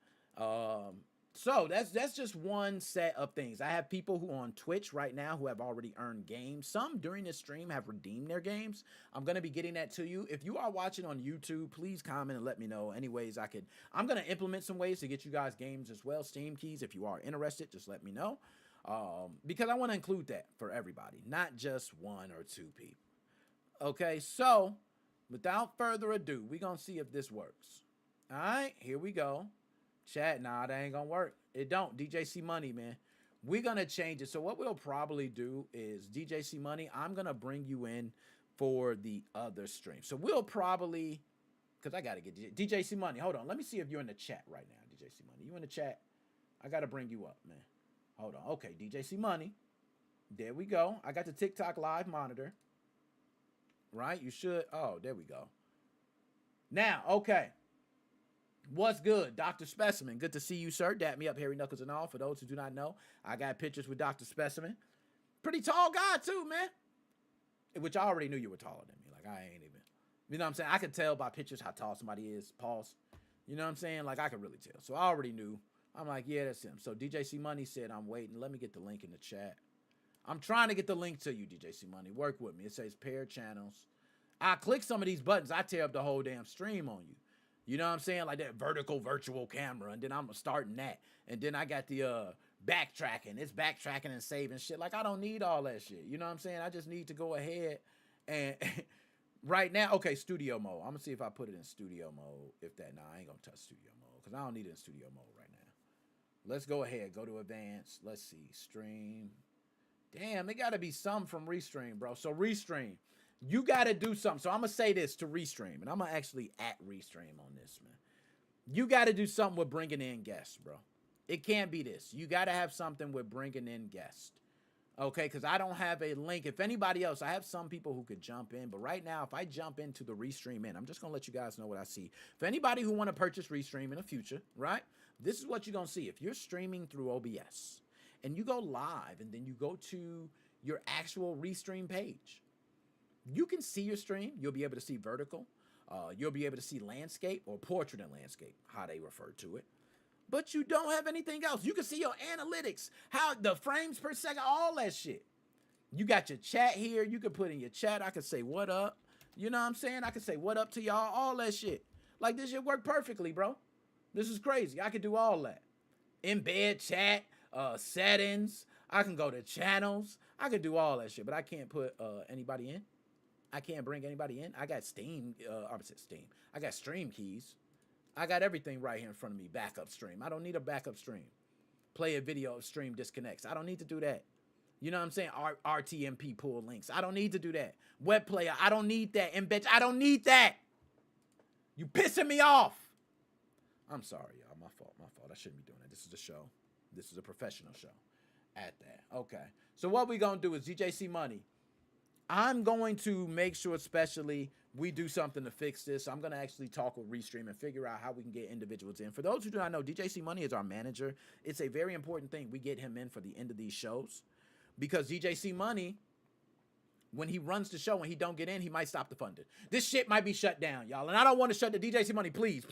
[SPEAKER 2] So that's just one set of things. I have people who are on Twitch right now who have already earned games. Some during this stream have redeemed their games. I'm going to be getting that to you. If you are watching on YouTube, please comment and let me know any ways I could. I'm going to implement some ways to get you guys games as well. Steam keys, if you are interested, just let me know. Because I want to include that for everybody, not just one or two people. Okay, so without further ado, we're going to see if this works. All right, here we go. Chat, nah, that ain't gonna work. It don't. DJC Money, man. We're gonna change it. So what we'll probably do is DJC Money, I'm gonna bring you in for the other stream. So we'll probably, because I gotta get DJC Money. Hold on. Let me see if you're in the chat right now, DJC Money. You in the chat? I gotta bring you up, man. Hold on. Okay, DJC Money. There we go. I got the TikTok live monitor. Right? You should. Oh, there we go. Now, okay. What's good, Dr. Specimen? Good to see you, sir. Dap me up, Harry Knuckles and all. For those who do not know, I got pictures with Dr. Specimen. Pretty tall guy, too, man. Which I already knew you were taller than me. Like, I ain't even. You know what I'm saying? I could tell by pictures how tall somebody is. Pause. You know what I'm saying? Like, I could really tell. So I already knew. I'm like, yeah, that's him. So DJC Money said, I'm waiting. Let me get the link in the chat. I'm trying to get the link to you, DJC Money. Work with me. It says pair channels. I click some of these buttons. I tear up the whole damn stream on you. You know what I'm saying? Like that vertical virtual camera. And then I'm starting that. And then I got the backtracking. It's backtracking and saving shit. Like, I don't need all that shit. You know what I'm saying? I just need to go ahead and right now. Okay, studio mode. I'm going to see if I put it in studio mode. If that, I ain't going to touch studio mode because I don't need it in studio mode right now. Let's go ahead. Go to advanced. Let's see. Stream. Damn, it got to be some from Restream, bro. So Restream. You got to do something. So I'm going to say this to Restream, and I'm going to actually at Restream on this, man. You got to do something with bringing in guests, bro. It can't be this. You got to have something with bringing in guests. Okay, because I don't have a link. If anybody else, I have some people who could jump in, but right now, if I jump into the Restream in, I'm just going to let you guys know what I see. For anybody who want to purchase Restream in the future, right, this is what you're going to see. If you're streaming through OBS and you go live and then you go to your actual restream page. You can see your stream. You'll be able to see vertical. You'll be able to see landscape or portrait and landscape, how they refer to it. But you don't have anything else. You can see your analytics, how the frames per second, all that shit. You got your chat here. You can put in your chat. I can say what up. You know what I'm saying? I can say what up to y'all, all that shit. Like, this shit work perfectly, bro. This is crazy. I can do all that. Embed chat, settings. I can go to channels. I can do all that shit, but I can't put anybody in. I can't bring anybody in. I got Steam. I got stream keys. I got everything right here in front of me. Backup stream. I don't need a backup stream. Play a video of stream disconnects. I don't need to do that. You know what I'm saying? RTMP pull links. I don't need to do that. Web player. I don't need that. Embed. I don't need that. You pissing me off. I'm sorry, y'all. My fault. I shouldn't be doing that. This is a show. This is a professional show. At that. Okay. So what we gonna do is DJC Money. I'm going to make sure, especially, we do something to fix this. I'm going to actually talk with Restream and figure out how we can get individuals in. For those who do not know, DJC Money is our manager. It's a very important thing. We get him in for the end of these shows because DJC Money, when he runs the show and he don't get in, he might stop the funding. This shit might be shut down, y'all. And I don't want to shut the DJC Money. Please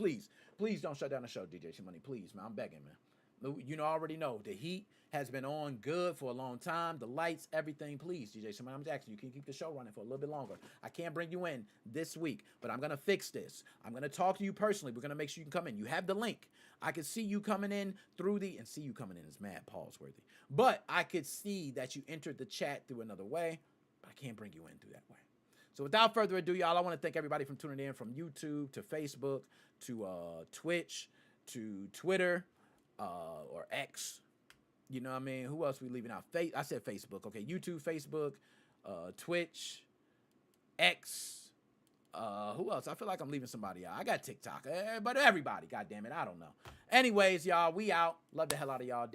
[SPEAKER 2] don't shut down the show, DJC Money. Please, man. I'm begging, man. You know, I already know the heat has been on good for a long time. The lights, everything. Please, DJ Simon, I'm asking you, can keep the show running for a little bit longer. I can't bring you in this week, but I'm going to fix this. I'm going to talk to you personally. We're going to make sure you can come in. You have the link. I could see you coming in through and see you coming in is mad pause-worthy. But I could see that you entered the chat through another way, but I can't bring you in through that way. So without further ado, y'all, I want to thank everybody from tuning in, from YouTube to Facebook to Twitch to Twitter or X. You know what I mean? Who else we leaving out? I said Facebook. Okay, YouTube, Facebook, Twitch, X. Who else? I feel like I'm leaving somebody out. I got TikTok. But everybody, goddamn it, I don't know. Anyways, y'all, we out. Love the hell out of y'all.